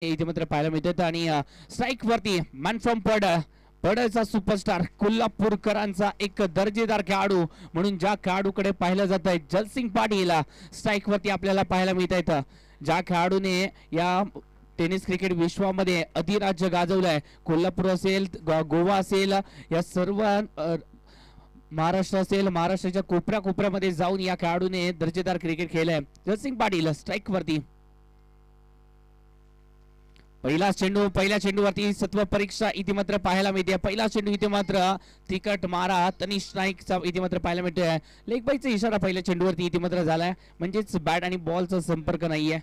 इथे मात्र पाहायला मिळतात आणि स्ट्राइक वरती मॅन फ्रॉम पडळचा सुपरस्टार कोल्हापूरकरांचा एक दर्जेदार खेळाडू म्हणून ज्या खेळाडूकडे पाहिलं जात आहे जलसिंग पाटील स्ट्राइक वरती आपल्याला पाहायला मिळत आहेत. ज्या खेळाडूने या टेनिस क्रिकेट विश्वामध्ये अधिराज्य गाजवलंय, कोल्हापूर असेल, गोवा असेल, या सर्व महाराष्ट्र असेल, महाराष्ट्राच्या कोपऱ्या कोपऱ्यामध्ये जाऊन या खेळाडूने दर्जेदार क्रिकेट खेळलंय. जलसिंग पाटील स्ट्राइक वरती. पहिला चेंडूवरती सत्व परीक्षा इथे मात्र पाहायला मिळते. पहिला चेंडू इथे मात्र तिकट मारा तनिष नाईकचा इथे मात्र पाहायला मिळतोय. लेग बाईचा इशारा पहिल्या चेंडूवरती इथे मात्र झालाय, म्हणजेच बॅट आणि बॉलचा संपर्क नाहीये.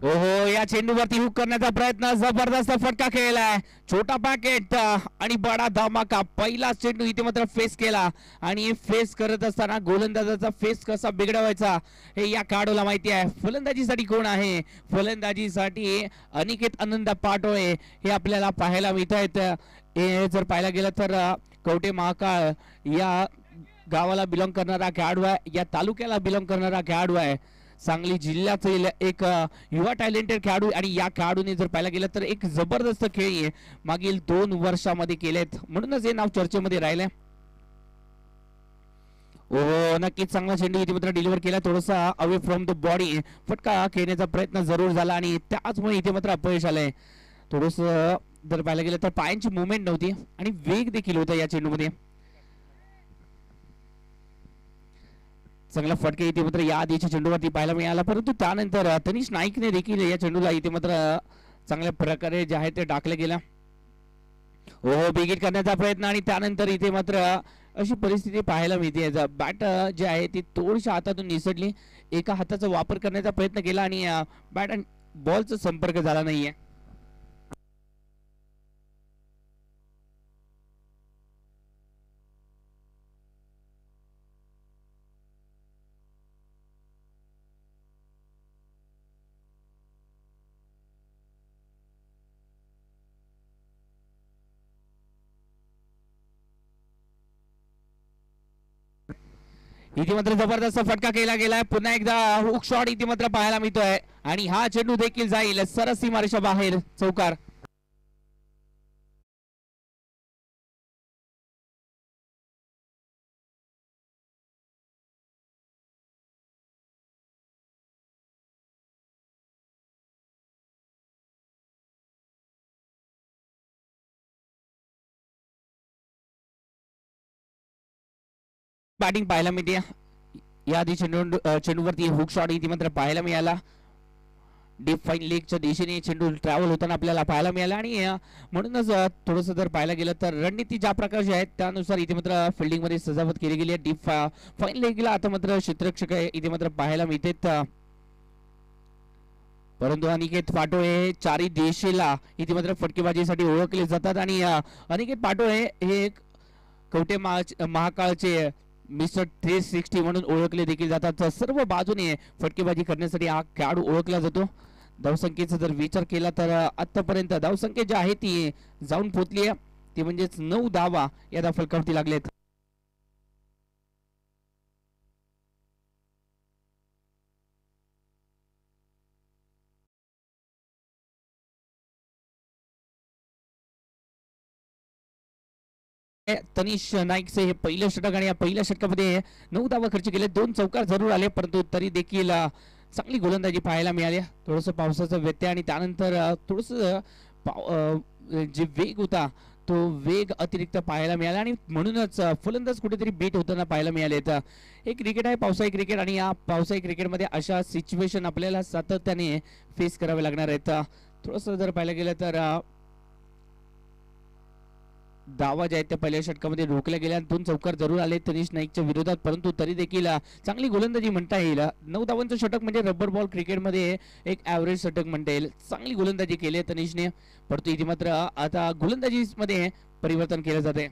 ओहो, या चेंडूवरती हुक करण्याचा प्रयत्न, जबरदस्त फटका खेळलाय. छोटा पॅकेट आणि बडा धमाका. पहिला चेंडू इथे मात्र फेस केला आणि फेस करत असताना गोलंदाजाचा फेस कसा बिघडवायचा हे या खेळाडूला माहिती आहे. फलंदाजीसाठी कोण आहे? फलंदाजीसाठी अनिकेत आनंद पाटोळे हे आपल्याला पाहायला मिळत आहेत. हे जर पाहायला गेलं तर कवटे महाकाळ या गावाला बिलॉंग करणारा खेळाडू आहे, या तालुक्याला बिलॉंग करणारा खेळाडू आहे. सांगली जिल्ह्यातील एक युवा टॅलेंटेड खेळाडू आणि या खेळाडूने जर पाहायला गेलं तर एक जबरदस्त खेळ मागील 2 वर्षामध्ये केलेत, म्हणूनच हे नाव चर्चेमध्ये राहिले. ओ नक्कीच चांगला चेंडू इथे मात्र डिलिव्हर केला, थोडासा अवे फ्रॉम द बॉडी. फटका खेळण्याचा प्रयत्न जरूर झाला आणि त्याचमुळे इथे मात्र अपयश आलंय. थोडस जर पाहायला गेलं तर पायांची मुवमेंट नव्हती आणि वेग देखील होता या चेंडूमध्ये. चांगला फटके इथे मात्र या आधीच्या चेंडूवरती पाहायला मिळाला, परंतु त्यानंतर तनिष नाईकने देखील या चेंडूला इथे मात्र चांगल्या प्रकारे जे आहे ते टाकले गेला. हो, बिगिट करण्याचा प्रयत्न आणि त्यानंतर इथे मात्र अशी परिस्थिती पाहायला मिळते. बॅट जे आहे ती थोडीशी हातातून निसटली, एका हाताचा वापर करण्याचा प्रयत्न केला आणि बॅट आणि बॉलचा संपर्क झाला नाहीये. इथे मात्र जबरदस्त फटका केला गेलाय. पुन्हा एकदा हुक शॉट इथे मात्र पाहायला मिळतोय आणि हा चेंडू देखील जाईल सरस सीमारेषा बाहेर चौकार. बॅटिंग पाहायला मिळते. या आधी चेंडूवरती हुक शॉट इथे मात्र पाहायला मिळाला. डीप फाईन लेगच्या दिशेने चेंडू ट्रॅव्हल होताना आपल्याला पाहायला मिळाला आणि म्हणूनच थोडंसं जर पाहायला गेलं तर रणनीती ज्या प्रकारची आहे त्यानुसार इथे मात्र फिल्डिंग मध्ये सजावट केली गेली आहे. डीप फाईन लेगला आता मात्र क्षेत्ररक्षक इथे मात्र पाहायला मिळते, परंतु अनिकेत पाटोळे चारी दिशेला इथे मात्र फटकेबाजीसाठी ओळखले जातात आणि अनिकेत पाटोळे हे कवटे महाकाळचे मिस्टर 360 म्हणून ओळखले देखील जातात. सर्व बाजूने फटकेबाजी करण्यासाठी हा खेळाडू ओळखला जातो. धावसंख्येचा जर विचार केला तर आतापर्यंत धावसंख्या जी आहे ती जाऊन पोहोचली आहे, ती म्हणजेच 9 धावा या फलकावरती लागलेत. तनिष नाईकचे हे पहिलं षटक आणि या पहिल्या षटकामध्ये 9 धावा खर्च केले, 2 चौकार जरूर आले, परंतु तरी देखील चांगली गोलंदाजी पाहायला मिळाली. थोडंसं पावसाचा व्यत्यय आणि त्यानंतर थोडंसं जे वेग होता तो वेग अतिरिक्त पाहायला मिळाला आणि म्हणूनच फलंदाज कुठेतरी बीट होताना पाहायला मिळाले. हे क्रिकेट आहे, पावसाळी क्रिकेट, आणि या पावसाळी क्रिकेटमध्ये अशा सिच्युएशन आपल्याला सातत्याने फेस करावे लागणार आहेत. थोडंसं जर पाहायला गेलं तर धावा ज्या आहेत त्या पहिल्या षटकामध्ये रोखल्या गेल्या, 2 चौकार जरूर आले तनिष नाईकच्या विरोधात, परंतु तरी देखील चांगली गोलंदाजी म्हणता येईल. 9 धावांचं षटक म्हणजे रबर बॉल क्रिकेटमध्ये एक ॲव्हरेज षटक म्हणता येईल. चांगली गोलंदाजी केली आहे तनिषने, परंतु इथे मात्र आता गोलंदाजीमध्ये परिवर्तन केलं जाते.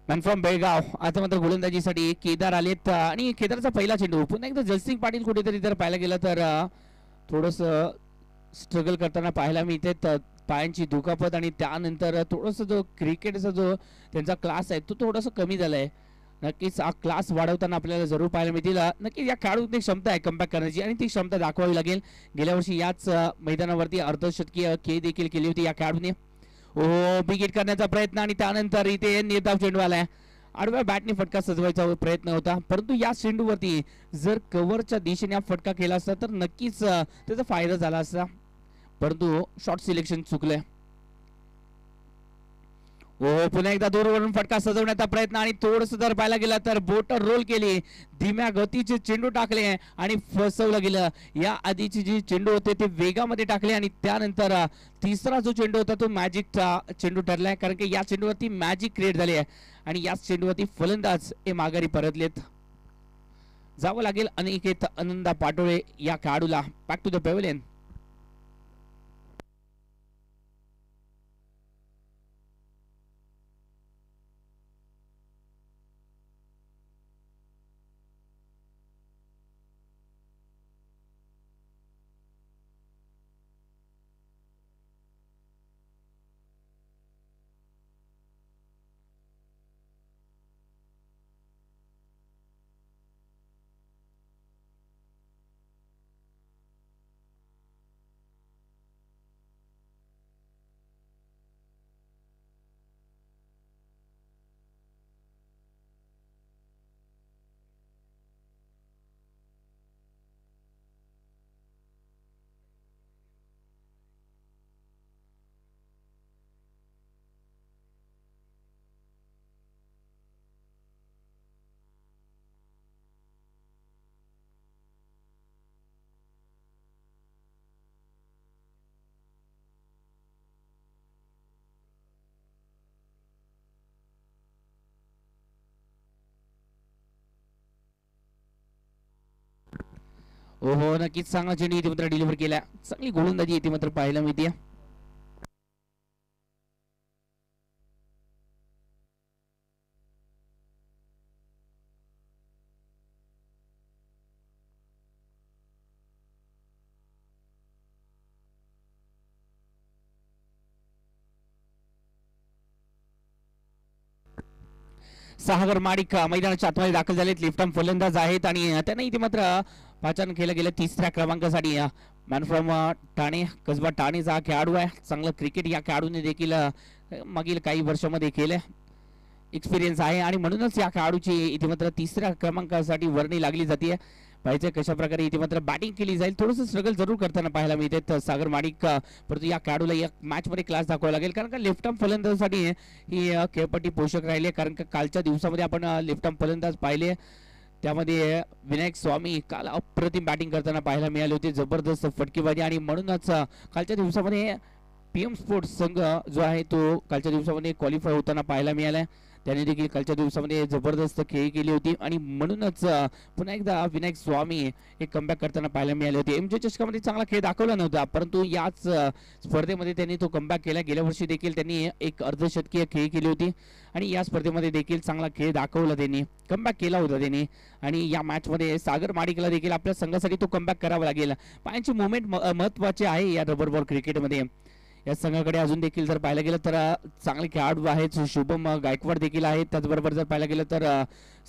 मॅन फ्रॉम बेळगाव आता मात्र गोलंदाजीसाठी केदार आलेत आणि केदारचा पहिला चेंडू. पुन्हा एकदा जयसिंग पाटील कुठेतरी जर पाहायला गेलं तर थोडस स्ट्रगल करताना पाहायला मिळते. पायांची दुखापत आणि त्यानंतर थोडस जो क्रिकेटचा जो त्यांचा क्लास आहे तो थोडासा कमी झालाय. नक्कीच हा क्लास वाढवताना आपल्याला जरूर पाहायला मिळतील. नक्कीच या खेळाडूची क्षमता आहे कमबॅक करण्याची आणि ती क्षमता दाखवावी लागेल. गेल्या वर्षी याच मैदानावरती अर्धशतकीय खेळ देखील केली होती या खेळाडूने. बिग करण्याचा प्रयत्न आणि त्यानंतर इथे निर्धाव चेंडू आलाय. आडव्या बॅटने फटका सजवायचा प्रयत्न होता, परंतु या चेंडूवरती जर कव्हरच्या दिशेने फटका केला असता तर नक्कीच त्याचा फायदा झाला असता, परंतु शॉर्ट सिलेक्शन चुकलंय. पुन्हा एकदा दूरवरून फटका सजवण्याचा प्रयत्न आणि थोडस जर पाहायला गेला तर बोट रोल केली, धीम्या गतीचे चेंडू टाकले आणि फसवलं गेलं. या आधीचे जे चेंडू होते ते वेगामध्ये टाकले आणि त्यानंतर तिसरा जो चेंडू होता तो मॅजिकचा चेंडू ठरलाय, कारण की या चेंडूवरती मॅजिक क्रिएट झाली आहे आणि याच चेंडूवरती फलंदाज हे माघारी परतलेत. जावं लागेल अनिकेत आनंदा पाटोळे या खेळाडूला बॅक टू द पॅव्हलियन. हो नक्कीच चांगला चेंडू इथे मात्र डिलिव्हर केला. चांगली गोलंदाजी इथे मात्र पाहायला मिळते. सागर माडिक मैदानाच्या आतमध्ये दाखल झालेत. लेफ्ट आर्म फलंदाज आहेत आणि त्यांना इथे मात्र पाचारण केलं गेलं 3ऱ्या क्रमांकासाठी. मॅन फ्रॉम ठाणे कसबा ठाणेचा हा खेळाडू आहे. चांगलं क्रिकेट या खेळाडूने देखील मागील काही वर्षामध्ये केलं, एक्सपिरियन्स आहे आणि म्हणूनच या खेळाडूची इथे मात्र 3ऱ्या क्रमांकासाठी वर्णी लागली जाते. पाहिजे कशा प्रकारे इथे मात्र बॅटिंग केली जाईल. थोडंसं स्ट्रगल जरूर करताना पाहायला मिळते सागर माडिक, परंतु या खेळाडूला या मॅच मध्ये क्लास दाखवावा लागेल, कारण का लेफ्ट आर्म फलंदाजासाठी ही खेळपट्टी पोषक राहिली. कारण का कालच्या दिवसामध्ये आपण लेफ्ट आर्म फलंदाज पाहिले, त्यामध्ये विनायक स्वामी काल अप्रतिम बॅटिंग करताना पाहायला मिळाले होते, जबरदस्त फटकेबाजी. आणि म्हणूनच कालच्या दिवसामध्ये PM स्पोर्ट्स संघ जो आहे तो कालच्या दिवसामध्ये क्वालिफाय होताना पाहायला मिळाला. त्याने देखील कालच्या दिवसामध्ये जबरदस्त खेळी केली होती आणि म्हणूनच पुन्हा एकदा विनायक स्वामी एक कमबॅक करताना पाहायला मिळाले होते. MJ चषकामध्ये चांगला खेळ दाखवला नव्हता, परंतु याच स्पर्धेमध्ये त्यांनी तो कमबॅक केला. गेल्या वर्षी देखील त्यांनी एक अर्धशतकीय खेळी केली होती आणि या स्पर्धेमध्ये देखील चांगला खेळ दाखवला, त्यांनी कमबॅक केला होता त्यांनी. आणि या मॅच मध्ये सागर माडिकला देखील आपल्या संघासाठी तो कमबॅक करावा लागेल. पायांची मुवमेंट महत्वाची आहे या रबर बॉल क्रिकेटमध्ये. या संघाकडे अजून देखील जर पाहायला गेलं तर चांगले खेळाडू आहेत, शुभम गायकवाड देखील आहेत. त्याचबरोबर जर पाहायला गेलं तर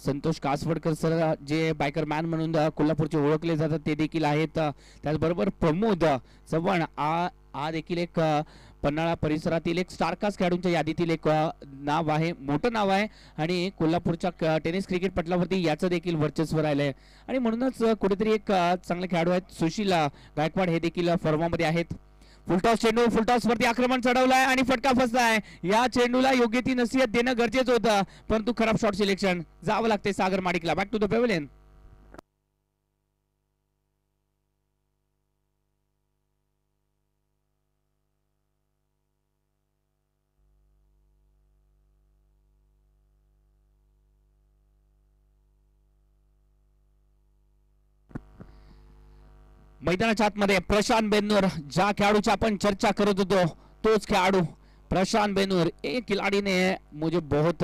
संतोष कासवडकर सर जे बायकर मॅन म्हणून कोल्हापूरचे ओळखले जातात ते देखील आहेत. त्याचबरोबर प्रमोद चव्हाण हा देखील एक पन्हाळा परिसरातील एक स्टारकास्ट खेळाडूंच्या यादीतील एक नाव आहे, मोठं नाव आहे आणि कोल्हापूरच्या टेनिस क्रिकेट पटलावरती याचं देखील वर्चस्व राहिलंय. आणि म्हणूनच कुठेतरी एक चांगले खेळाडू आहेत. सुशील गायकवाड हे देखील फॉर्मामध्ये आहेत. फुलटॉस चेंडू, फुलटॉस वरती आक्रमण चढवलाय आणि फटका फसलाय. या चेंडूला योग्य ती नसीहत देणं गरजेचं होतं, परंतु खराब शॉट सिलेक्शन. जावं लागते सागर माडिकला. Back to the pavilion. मैदानाच्या आतमध्ये प्रशांत बेन्नूर, ज्या खेळाडूची आपण चर्चा करत होतो तोच खेळाडू प्रशांत बेन्नूर। एक खिलाड़ी ने मुझे बहुत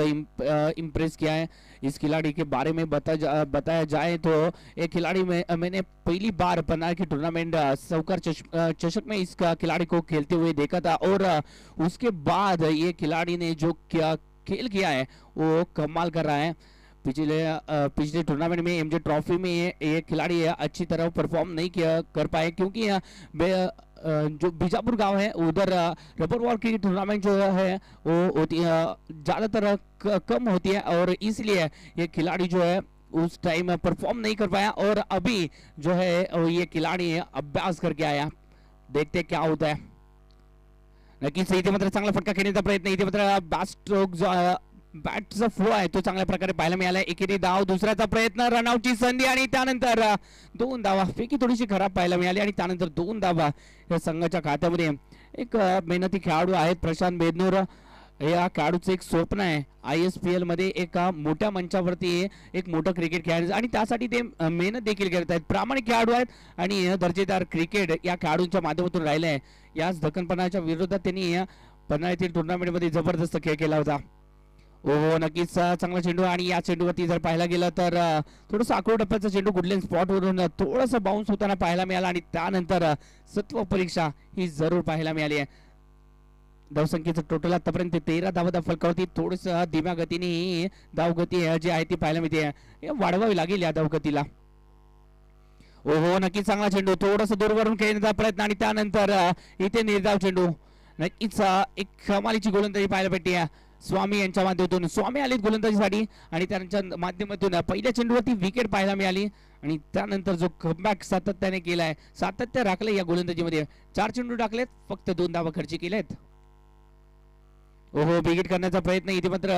इम्प्रेस किया है। इस खिलाड़ी के बारे में बताया जाए तो एक खिलाड़ी में मैंने पहली बार पन्ना की टूर्नामेंट सौकर चषक में इस खिलाड़ी को खेलते हुए देखा था और उसके बाद ये खिलाड़ी ने जो खेल किया है वो कमाल कर रहा है। पिछले टूर्नामेंट में एमजे ट्रॉफी में ये खिलाड़ी अच्छी तरह परफॉर्म नहीं कर पाए क्योंकि जो बीजापुर गांव है उधर रबर बॉल की टूर्नामेंट जो है वो होती ज़्यादातर कम होती है और इसलिए ये खिलाड़ी जो है उस टाइम परफॉर्म नहीं कर पाया और अभी जो है ये खिलाड़ी अभ्यास करके आया। देखते क्या होता है। नक्कीच इथे मात्र चांगला फटका खेळण्याचा प्रयत्न, इथे मात्र बॅटस्ट्रोक जो बॅटचा फ्लो आहे तो चांगल्या प्रकारे पाहायला मिळाला। एकेरी धाव, दुसऱ्याचा प्रयत्न, रनआउटची संधी आणि त्यानंतर 2 धावा। पैकी थोडीशी खराब पाहायला मिळाली आणि त्यानंतर 2 धावा या संघाच्या खात्यामध्ये। एक मेहनती खेळाडू आहेत प्रशांत बेन्नूर। या खेळाडूचं एक स्वप्न आहे ISPL मध्ये एका मोठ्या मंचावरती एक मोठं क्रिकेट खेळायचं आणि त्यासाठी ते मेहनत देखील करत आहेत। प्रामाणिक खेळाडू आहेत आणि दर्जेदार क्रिकेट या खेळाडूंच्या माध्यमातून राहिले आहे। याच दक्खनपणाच्या विरोधात त्यांनी पन्ना येथील टुर्नामेंटमध्ये जबरदस्त खेळ केला होता। हो नक्कीच चांगला चेंडू आणि या चेंडूवरती जर पाहायला गेलं तर थोडंसं आखूड टप्प्याचा चेंडू गुडलेन स्पॉट वरून थोडंसं बाउन्स होताना पाहायला मिळाला आणि त्यानंतर सत्व परीक्षा ही जरूर पाहायला मिळाली आहे। धावसंख्येचं टोटल आतापर्यंत 13 धावा फलकावरती। थोडंसं धीम्या गतीने ही धावगती जी आहे ती पाहायला मिळते, वाढवावी लागेल या धावगतीला। हो नक्कीच चांगला चेंडू, थोडंसं दूरवरून खेळण्याचा प्रयत्न आणि त्यानंतर इथे निर्धाव चेंडू। नक्कीच एक कमालीची गोलंदाजी पाहायला भेटते स्वामी यांच्या माध्यमातून। स्वामी आलेत गोलंदाजीसाठी आणि त्यांच्या माध्यमातून पहिल्या चेंडूवरती विकेट पाहायला मिळाली आणि त्यानंतर जो कमबॅक सातत्याने केलाय, सातत्य राखले या गोलंदाजीमध्ये। 4 चेंडू टाकलेत, फक्त 2 धावा खर्च केलेत। हो विकेट करण्याचा प्रयत्न, इथे मात्र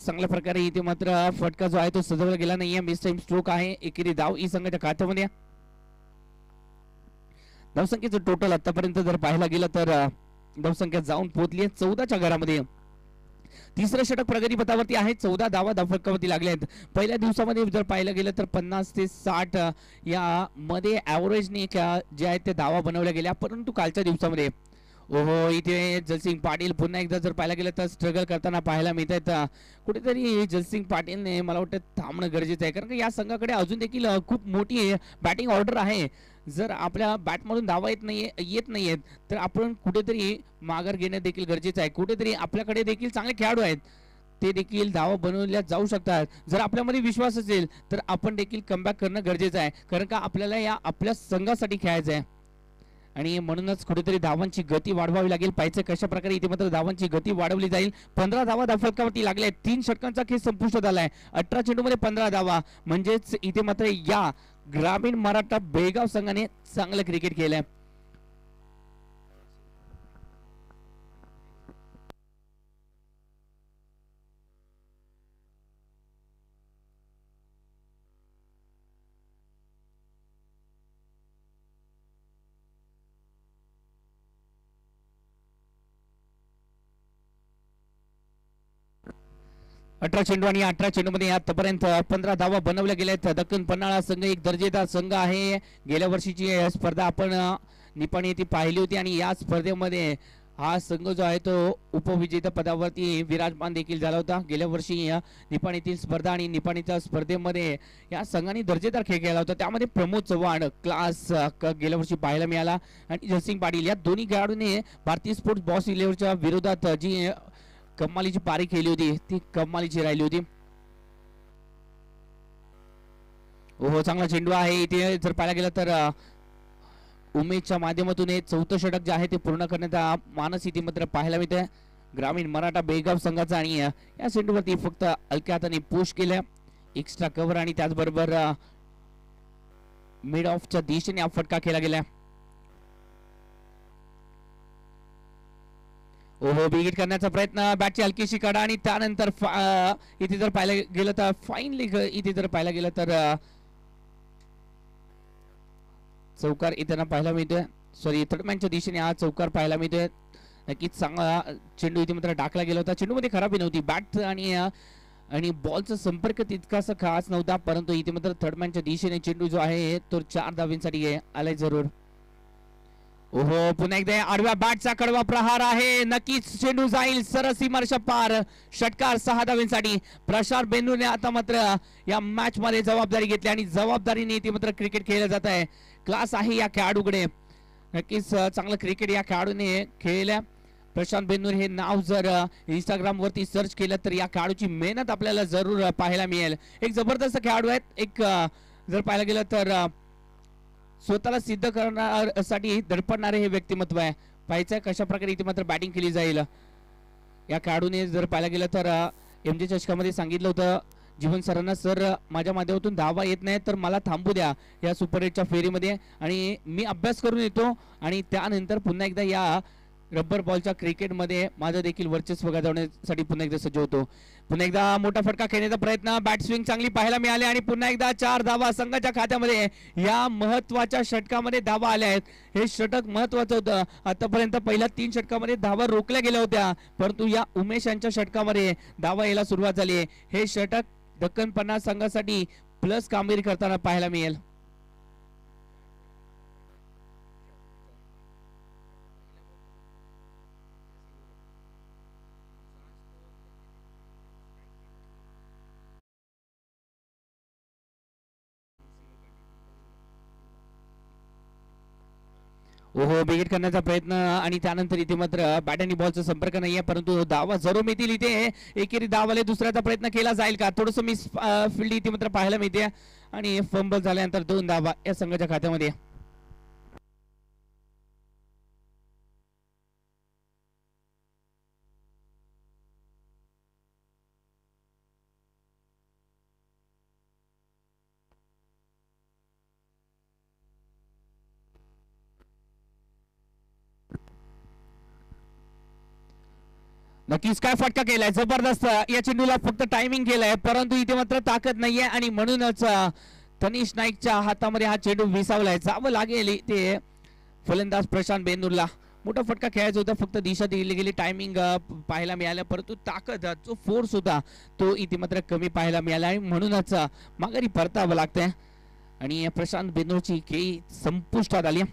चांगल्या प्रकारे इथे मात्र फटका जो आहे तो सजवला गेला नाहीये। मिस टाइम स्ट्रोक आहे। एकेरी धाव ई संघाच्या खात्यामध्ये। धावसंख्येचं टोटल आतापर्यंत जर पाहायला गेलं तर धावसंख्या जाऊन पोहोचली आहे 14च्या घरामध्ये। तिसरं षटक प्रगतीपथावरती आहे। 14 धावा धावफलकावरती लागल्या आहेत। पहिल्या दिवसामध्ये जर पाहिलं गेलं तर 50 ते 60 या मध्ये ॲव्हरेजने जे आहेत ते धावा बनवल्या गेल्या, परंतु कालच्या दिवसामध्ये ओहो इथे जलसिंग पाटील पुन्हा एकदा जर पाहायला गेलं तर स्ट्रगल करताना पाहायला मिळत आहेत। कुठेतरी जलसिंग पाटीलने मला वाटतं थांबणं गरजेचं आहे, कारण की या संघाकडे अजून देखील खूप मोठी बॅटिंग ऑर्डर आहे। जर आपल्या बॅटमधून धावा येत नाहीयेत तर आपण कुठेतरी माघार घेणं देखील गरजेचं आहे। कुठेतरी आपल्याकडे देखील चांगले खेळाडू आहेत, ते देखील धावा बनवल्या जाऊ शकतात। जर आपल्यामध्ये विश्वास असेल तर आपण देखील कमबॅक करणं गरजेचं आहे, कारण का आपल्याला या आपल्या संघासाठी खेळायचं आहे आणि म्हणूनच कुठेतरी धावांची गती वाढवावी लागेल। पाहिजे कशा प्रकारे इथे मात्र धावांची गती वाढवली जाईल। 15 धावा धावफलकावरती लागल्या आहेत। 3 षटकांचा खेळ संपुष्टात आलाय। 18 चेंडूमध्ये 15 धावा, म्हणजेच इथे मात्र या ग्रामीण मराठा बेळगाव संघाने चांगलं क्रिकेट केलंय। 18 चेंडू आणि 18 चेंडूमध्ये आतापर्यंत 15 धावा बनवल्या गेल्या आहेत। दक्कन पन्हाळा संघ एक दर्जेदार संघ आहे। गेल्या वर्षीची स्पर्धा आपण निपाणी येथे पाहिली होती आणि या स्पर्धेमध्ये हा संघ जो आहे तो उपविजेता पदावरती विराजमान देखील झाला होता। गेल्या वर्षी निपाणीतील स्पर्धा आणि निपाणीच्या स्पर्धेमध्ये या संघाने दर्जेदार खेळ खेळला होता। त्यामध्ये प्रमोद चव्हाण क्लास गेल्या वर्षी पाहायला मिळाला आणि जयसिंग पाटील या दोन्ही खेळाडूंनी भारतीय स्पोर्ट्स बॉस 11च्या विरोधात जी कमालीची पारी खेळली होती ती कमालीची राहिली होती। हो चांगला चेंडू आहे। इथे जर पाहायला गेलं तर उमेशच्या माध्यमातून हे 4थं षटक जे आहे ते पूर्ण करण्याचा मानस इथे मात्र पाहायला मिळतोय ग्रामीण मराठा बेळगाव संघाचा आणि या चेंडूवरती फक्त हलक्या हाताने पुश केलं, एक्स्ट्रा कव्हर आणि त्याचबरोबर मिड ऑफच्या दिशेने हा फटका खेळला गेला। ओहो विकेट करण्याचा प्रयत्न, बॅटची हलकीशी कडा आणि त्यानंतर इथे जर पाहायला गेलं तर फाईनली इथे जर पाहायला गेलं तर चौकार इथे पाहायला मिळतोय। सॉरी थर्डमॅनच्या दिशेने हा चौकार पाहायला मिळतोय। नक्कीच चांगला चेंडू इथे मात्र टाकला गेला होता। चेंडूमध्ये खराबी नव्हती, बॅट आणि बॉलचा संपर्क तितकासा खास नव्हता, परंतु इथे मात्र थर्डमॅनच्या दिशेने चेंडू जो आहे तो 4 धावांसाठी आलाय जरूर। ओहो, पुन्हा एकदा आडव्या बॅटचा कडवा प्रहार आहे, नक्कीच चेंडू जाईल सरस सीमारेषा पार. षटकार 6 धावांसाठी. प्रशांत बेंदूरने आता मात्र या मॅच मध्ये जबाबदारी घेतली आणि जबाबदारीने ती मात्र क्रिकेट खेळलं जात आहे. क्लास आहे या खेळाडूकडे, नक्कीच चांगलं क्रिकेट या खेळाडूने खेळल्या. प्रशांत बेंदूर हे नाव जर इंस्टाग्राम वरती सर्च केलं तर या खेळाडूची मेहनत आपल्याला जरूर पाहायला मिळेल. एक जबरदस्त खेळाडू आहेत. एक जर पाहायला गेलं तर स्वतःला सिद्ध करण्यासाठी धडपडणारे हे व्यक्तिमत्व आहे. पाहायचं कशा प्रकारे इथे मात्र बॅटिंग केली जाईल. या खेळाडूने जर पाहायला गेलं तर MJ चषकामध्ये सांगितलं होतं जीवन सरांना, सर माझ्या माध्यमातून धावा येत नाही तर मला थांबू द्या या सुपर 8च्या फेरीमध्ये आणि मी अभ्यास करून येतो आणि त्यानंतर पुन्हा एकदा या रबर बॉलच्या क्रिकेटमध्ये माझं देखील वर्चस्व गाजवण्यासाठी पुन्हा एकदा सज्ज होतो. पुन्हा एकदा मोठा फटका खेळण्याचा प्रयत्न, बॅट स्विंग चांगली पाहायला मिळाली आणि पुन्हा एकदा 4 धावा संघाच्या खात्यामध्ये. या महत्वाच्या षटकामध्ये धावा आल्या आहेत. हे षटक महत्वाचं होतं. आतापर्यंत पहिल्या 3 षटकामध्ये धावा रोखल्या गेल्या होत्या, परंतु या उमेश यांच्या षटकामध्ये धावा यायला सुरुवात झाली. हे षटक दक्कन 50 संघासाठी प्लस कामगिरी करताना पाहायला मिळेल. ओहो, बिगेट करण्याचा प्रयत्न आणि त्यानंतर इथे मात्र बॅट आणि बॉलचा संपर्क नाहीये, परंतु धावा जरूर मिळतील. इथे एकेरी धावाले दुसऱ्याचा प्रयत्न केला जाईल का, थोडस मिस फील्ड इथे मात्र पाहायला मिळते आणि फंबल झाल्यानंतर 2 धावा या संघाच्या खात्यामध्ये. नक्कीच काय फटका केलाय, जबरदस्त. या चेंडूला फक्त टायमिंग केलंय, परंतु इथे मात्र ताकद नाहीये आणि म्हणूनच तनिष नाईकच्या हातामध्ये हा चेंडू विसावलाय. जावं लागेल ते फलंदाज प्रशांत बेंदूरला. मोठा फटका खेळायचा होता, फक्त दिशा दिली गेली, टायमिंग पाहायला मिळालं, परंतु ताकद जो फोर्स होता तो इथे मात्र कमी पाहायला मिळाला आणि म्हणूनच माघारी परतावं लागतंय आणि प्रशांत बेंदूरची खेळी संपुष्टात आली.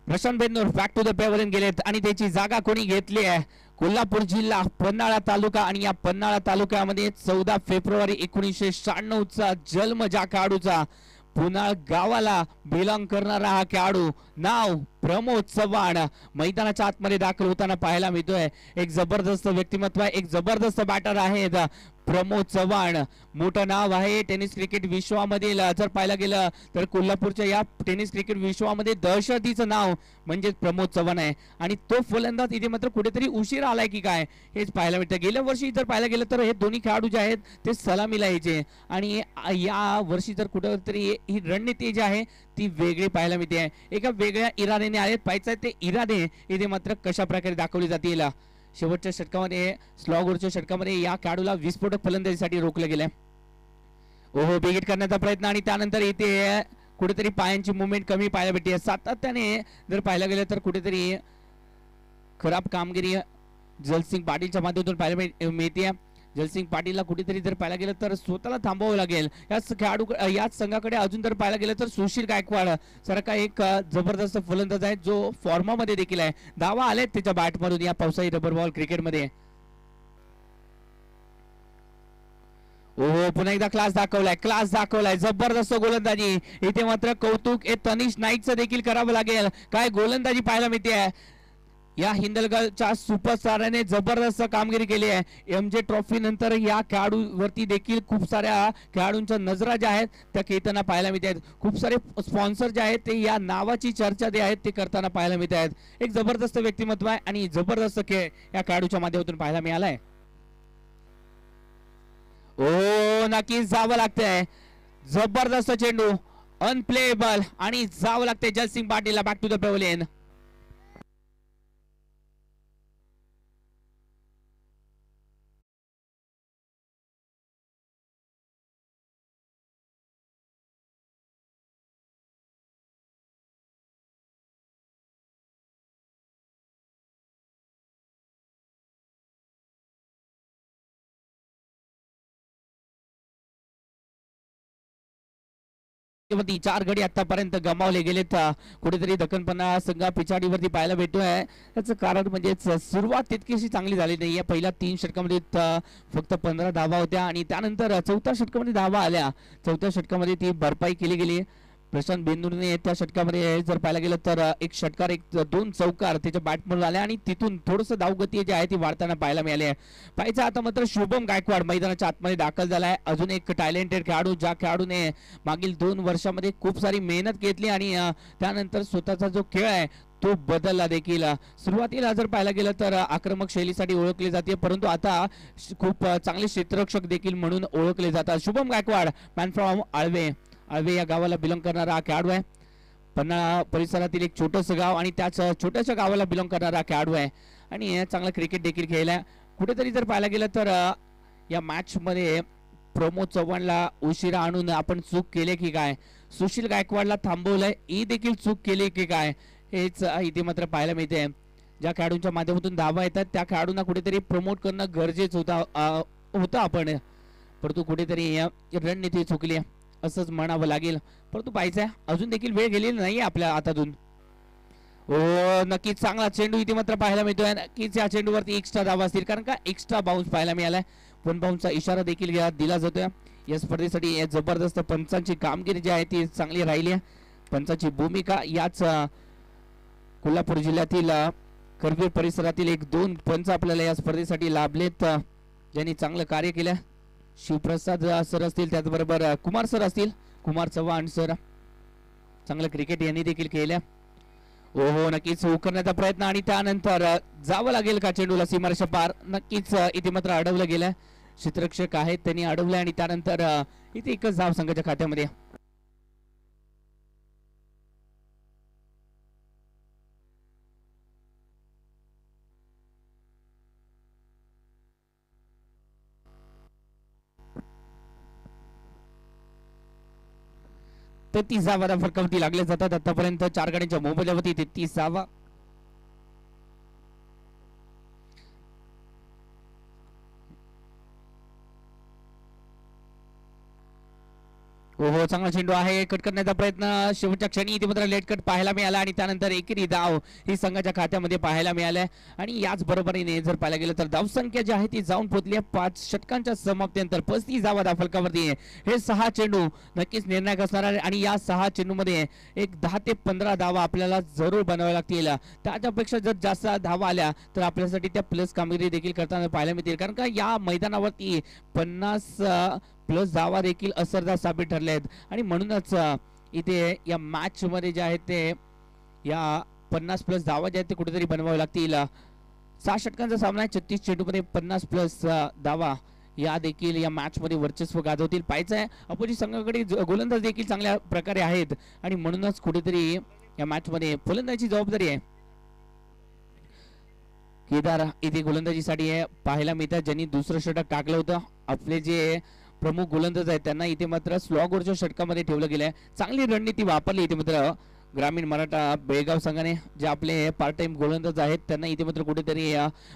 Prashant Bendur back to the पेवरून गेलेत आणि त्याची जागा कोणी घेतली आहे. कोल्हापूर जिल्हा, पन्हाळा तालुका आणि या पन्हाळा तालुक्यामध्ये 14 फेब्रुवारी 1996 चा जन्म ज्या खेळाडूचा, पुन्हा गावाला बिलॉंग करणारा हा खेळाडू, नाव प्रमोद चव्हाण, मैदानाच्या आतमध्ये दाखल होताना पाहायला मिळतोय. एक जबरदस्त व्यक्तिमत्व आहे, एक जबरदस्त बॅटर आहे प्रमोद चव्हाण. मोठं नाव आहे टेनिस क्रिकेट विश्वामधील. जर पाहायला गेलं तर कोल्हापूरच्या या टेनिस क्रिकेट विश्वामध्ये दहशतीचं नाव म्हणजे प्रमोद चव्हाण आहे आणि तो फलंदाज इथे मात्र कुठेतरी उशीर आलाय की काय हेच पाहायला मिळतं. गेल्या वर्षी जर पाहायला गेलं तर हे दोन्ही खेळाडू जे आहेत ते सलामीला यायचे आणि या वर्षी जर कुठेतरी ही रणनीती जी आहे ती वेगळी पाहायला मिळते. एका वेगळ्या इराद्याने आहेत. पाहायचं ते इरादे इथे मात्र कशा प्रकारे दाखवले जातील. शेवटच्या षटकामध्ये, स्लॉगरच्या षटकामध्ये या खेळाडूला विस्फोटक फलंदाजीसाठी रोखलं गेलंय. ओहो, बिगेट करण्याचा प्रयत्न आणि त्यानंतर इथे कुठेतरी पायांची मुवमेंट कमी पाहायला भेटते. सातत्याने जर पाहायला गेलं तर कुठेतरी खराब कामगिरी जलसिंग पाटीलच्या माध्यमातून पाहायला मिळते. जलसिंग पाटीलला कुठेतरी जर पाहायला गेलं तर स्वतःला थांबावं लागेल. याच खेळाडू याच संघाकडे अजून जर पाहायला गेलं तर सुशील गायकवाड सारखा एक जबरदस्त फलंदाज आहे जो फॉर्मामध्ये देखील आहे. धावा आलेत त्याच्या बॅटमधून या पावसाळी रबर बॉल क्रिकेटमध्ये. ओहो, पुन्हा एकदा क्लास दाखवलाय, क्लास दाखवलाय, जबरदस्त गोलंदाजी. इथे मात्र कौतुक हे तनिष नाईकचं देखील करावं लागेल. काय गोलंदाजी पाहायला मिळते. या हिंदलगडच्या सुपरस्टारने जबरदस्त कामगिरी केली आहे. MJ ट्रॉफी नंतर या खेळाडूवरती देखील खूप साऱ्या खेळाडूंच्या नजरा ज्या आहेत त्या खेळताना पाहायला मिळत आहेत. खूप सारे स्पॉन्सर जे आहेत ते या नावाची चर्चा जे आहेत ते करताना पाहायला मिळत आहेत. एक जबरदस्त व्यक्तिमत्व आहे आणि जबरदस्त खेळ या खेळाडूच्या माध्यमातून पाहायला मिळालाय. ओ, नक्कीच जावं लागतंय. जबरदस्त चेंडू, अनप्लेएबल आणि जावं लागतंय जयसिंग पाटीलला बॅक टू द पेव्हलियन. वरती 4 गडी आतापर्यंत गमावले गेलेत. कुठेतरी दक्कनपणा संघ पिछाडीवरती पाहायला भेटतोय. त्याचं कारण म्हणजेच सुरुवात तितकीशी चांगली झाली नाहीये. पहिल्या 3 षटकामध्ये फक्त 15 धावा होत्या आणि त्यानंतर चौथ्या षटकामध्ये धावा आल्या. चौथ्या षटकामध्ये ती भरपाई केली गेली. प्रशांत बेंदूरने त्या षटकामध्ये जर पाहायला गेलं तर एक षटकार, एक 2 चौकार त्याच्या बॅटमधून आल्या आणि तिथून थोडंसं धावगती जी आहे ती वाढताना पाहायला मिळाली आहे. पाहायचं आता मात्र शुभम गायकवाड मैदानाच्या आतमध्ये दाखल झाला आहे. अजून एक टॅलेंटेड खेळाडू, ज्या खेळाडूने मागील 2 वर्षामध्ये खूप सारी मेहनत घेतली आणि त्यानंतर स्वतःचा जो खेळ आहे तो बदलला देखील. सुरुवातीला जर पाहायला गेलं तर आक्रमक शैलीसाठी ओळखले जाते, परंतु आता खूप चांगले क्षेत्ररक्षक देखील म्हणून ओळखले जातात. शुभम गायकवाड, मॅन फ्रॉम आळवे या गावाला बिलॉंग करणारा हा खेळाडू आहे. पन्हाळा परिसरातील एक छोटंसं गाव आणि त्याच छोट्याशा गावाला बिलॉंग करणारा खेळाडू आहे आणि चांगला क्रिकेट देखील खेळलाय. कुठेतरी जर पाहायला गेलं तर या मॅच मध्ये प्रमोद चव्हाणला उशिरा आणून आपण चूक केली की काय, सुशील गायकवाडला थांबवलंय ही देखील चूक केली की काय, हेच इथे मात्र पाहायला मिळते. ज्या खेळाडूंच्या माध्यमातून धावा येतात त्या खेळाडूंना कुठेतरी प्रमोट करणं गरजेचं होतं आपण, परंतु कुठेतरी रणनीती चुकली असंच म्हणावं लागेल. परंतु पाहायचंय अजून देखील वेळ गेलेली नाहीये आपल्या हातातून. नक्कीच चांगला चेंडू इथे मात्र पाहायला मिळतोय. नक्कीच या चेंडूवरती एक्स्ट्रा धावा असतील, कारण का एक्स्ट्रा बाउन्स पाहायला मिळालाय. 1 बाउन्सचा इशारा देखील दिला जातोय. या स्पर्धेसाठी जबरदस्त पंचांची कामगिरी जी आहे ती चांगली राहिली आहे. पंचांची भूमिका याच कोल्हापूर जिल्ह्यातील करवीर परिसरातील 1-2 पंच आपल्याला या स्पर्धेसाठी लाभलेत, ज्यांनी चांगलं कार्य केलं. शिवप्रसाद सर असतील, त्याचबरोबर कुमार सर असतील, कुमार चव्हाण सर, चांगलं क्रिकेट यांनी देखील केलं. नक्कीच उकरण्याचा प्रयत्न आणि त्यानंतर जावं लागेल का चेंडूला सीमारेषा पार. नक्कीच इथे मात्र अडवलं गेलं. क्षेत्ररक्षक आहेत त्यांनी अडवलं आणि त्यानंतर इथे एकच धाव संघाच्या खात्यामध्ये. तर 30 धावा फटकावरती लागले जातात. आतापर्यंत 4 गाड्यांच्या मोबदल्यावरती 33 धावा. चांगला चेंडू आहे, कट करण्याचा प्रयत्न शेवटच्या क्षणी इथे मात्र लेट कट पाहायला मिळाला आणि त्यानंतर एकेरी धाव ही संघाच्या खात्यामध्ये पाहायला मिळाल्या. आणि याच बरोबरीने जर पाहायला गेलं तर धावसंख्या जी आहे ती जाऊन पोहोचली आहे 5 षटकांच्या समाप्तीनंतर 35 धावा फलकावरती. हे 6 चेंडू नक्कीच निर्णायक असणार आहे आणि या 6 चेंडूमध्ये एक 10 ते 15 धावा आपल्याला जरूर बनवाव्या लागतील. त्याच्यापेक्षा जर जास्त धावा आल्या तर आपल्यासाठी त्या प्लस कामगिरी देखील करताना पाहायला मिळतील, कारण का या मैदानावरती 50 प्लस धावा देखील असरदार साबित ठरले आहेत. आणि म्हणूनच इथे या मॅच मध्ये जे आहेत ते या 50 प्लस धावा जे आहेत ते कुठेतरी बनवावे लागतील. 6 षटकांचा सामना आहे, 36 चेंडूमध्ये 50 प्लस धावा या देखील या मॅच मध्ये वर्चस्व गाजवतील. पाहायचं आहे अपोजिट संघाकडे गोलंदाज देखील चांगल्या प्रकारे आहेत आणि म्हणूनच कुठेतरी या मॅच मध्ये फलंदाजीची जबाबदारी आहे. केदार इथे गोलंदाजीसाठी पाहायला मिळतात, ज्यांनी दुसरं षटक टाकलं होतं. आपले जे प्रमुख गोलंदाज आहेत त्यांना इथे मात्र स्लॉगवरच्या षटकामध्ये ठेवलं गेलंय. चांगली रणनीती वापरली इथे मात्र ग्रामीण मराठा बेळगाव संघाने. जे आपले पार्ट टाइम गोलंदाज आहेत त्यांना इथे मात्र कुठेतरी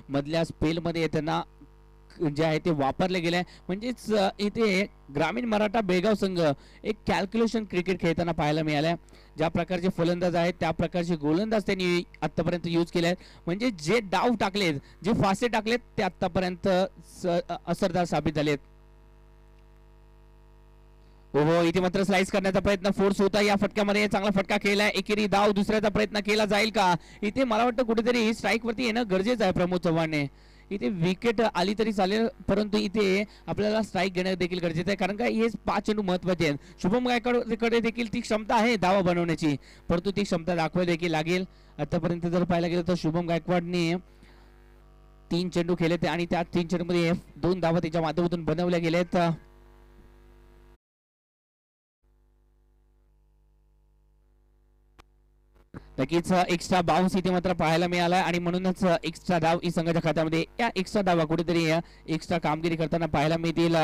मधल्या स्पेलमध्ये त्यांना जे आहे ते वापरले गेले. म्हणजेच इथे ग्रामीण मराठा बेळगाव संघ एक कॅल्क्युलेशन क्रिकेट खेळताना पाहायला मिळालं. ज्या प्रकारचे फलंदाज आहेत त्या प्रकारचे गोलंदाज त्यांनी आतापर्यंत यूज केले आहेत. म्हणजे जे डाव टाकलेत, जे फासे टाकलेत ते आतापर्यंत असरदार साबित झालेत. इथे मात्र स्लाइस करण्याचा प्रयत्न फोर्स होता या फटक्यामध्ये. चांगला फटका केलाय, एकेरी धाव दुसऱ्याचा प्रयत्न केला जाईल का. इथे मला वाटतं कुठेतरी स्ट्राईक वरती येणं गरजेचं आहे प्रमोद चव्हाणने. इथे विकेट आली तरी चालेल, परंतु इथे आपल्याला स्ट्राईक घेणं देखील गरजेचं आहे, कारण का हे 5 चेंडू महत्वाचे आहेत. शुभम गायकवाडकडे देखील ती क्षमता आहे धावा बनवण्याची, परंतु ती क्षमता दाखवायला देखील लागेल. आतापर्यंत जर पाहायला गेलं तर शुभम गायकवाडने 3 चेंडू खेळले आणि त्या 3 चेंडू मध्ये 2 धावा त्याच्या माध्यमातून बनवल्या गेल्यात. नक्कीच एक्स्ट्रा बाउन्स इथे मात्र पाहायला मिळाला आणि म्हणूनच एक्स्ट्रा धाव ही संघाच्या खात्यामध्ये. या एक्स्ट्रा धावा कुठेतरी एक्स्ट्रा कामगिरी करताना पाहायला मिळतील.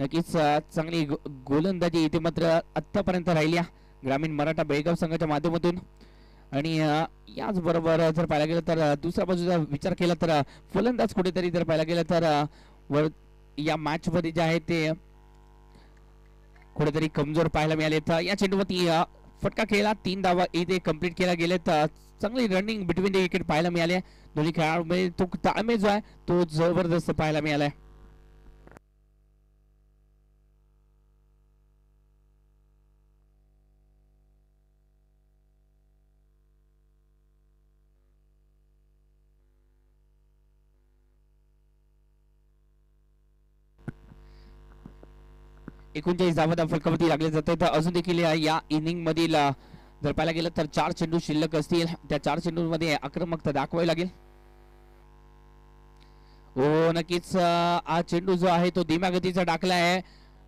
नक्कीच चांगली गोलंदाजी इथे मात्र आतापर्यंत राहिली ग्रामीण मराठा बेळगाव संघाच्या माध्यमातून. आणि याच बरोबर जर पाहायला गेलं तर दुसऱ्या बाजूचा विचार केला तर फलंदाज कुठेतरी जर पाहायला गेलं तर या मॅच मध्ये जे आहे ते कुठेतरी कमजोर पाहायला मिळाले. तर या चेंडूवरती फटका खेळला, 3 धावा इथे कंप्लीट केला गेलेत. चांगली रनिंग बिटवीन द विकेट पाहायला मिळाले दोन्ही खेळाडूंमध्ये. तो ताळमेळ जो आहे तो जबरदस्त पाहायला मिळालाय. एकोणचाळीस धावा फटकावरती लागले जाते. तर अजून देखील या इनिंग मधील जर पाहायला गेलं तर 4 चेंडू शिल्लक असतील. त्या 4 चेंडूंमध्ये आक्रमकता दाखवावी लागेल. हो नक्कीच हा चेंडू जो आहे तो धीम्या गतीचा टाकला आहे.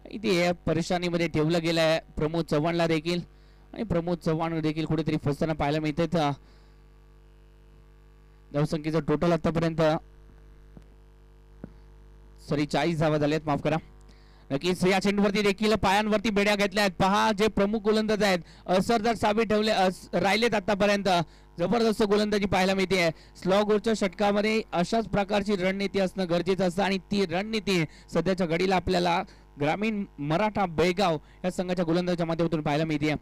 इथे परेशानीमध्ये ठेवलं गेलं आहे प्रमोद चव्हाणला देखील, आणि प्रमोद चव्हाण देखील कुठेतरी फसताना पाहायला मिळते. धावसंख्येचं टोटल आतापर्यंत 40 धावा झाल्यात, माफ करा. नक्कीच या चेंडूवरती देखील पायांवरती बेड्या घेतल्या आहेत. पहा जे प्रमुख गोलंदाज आहेत असरदार साबित ठेवले राहिलेत आतापर्यंत. जबरदस्त गोलंदाजी पाहायला मिळते. स्लॉगोरच्या षटकामध्ये अशाच प्रकारची रणनीती असणं गरजेचं असतं, आणि ती रणनीती सध्याच्या घडीला आपल्याला ग्रामीण मराठा बेळगाव या संघाच्या गोलंदाजाच्या माध्यमातून पाहायला मिळते.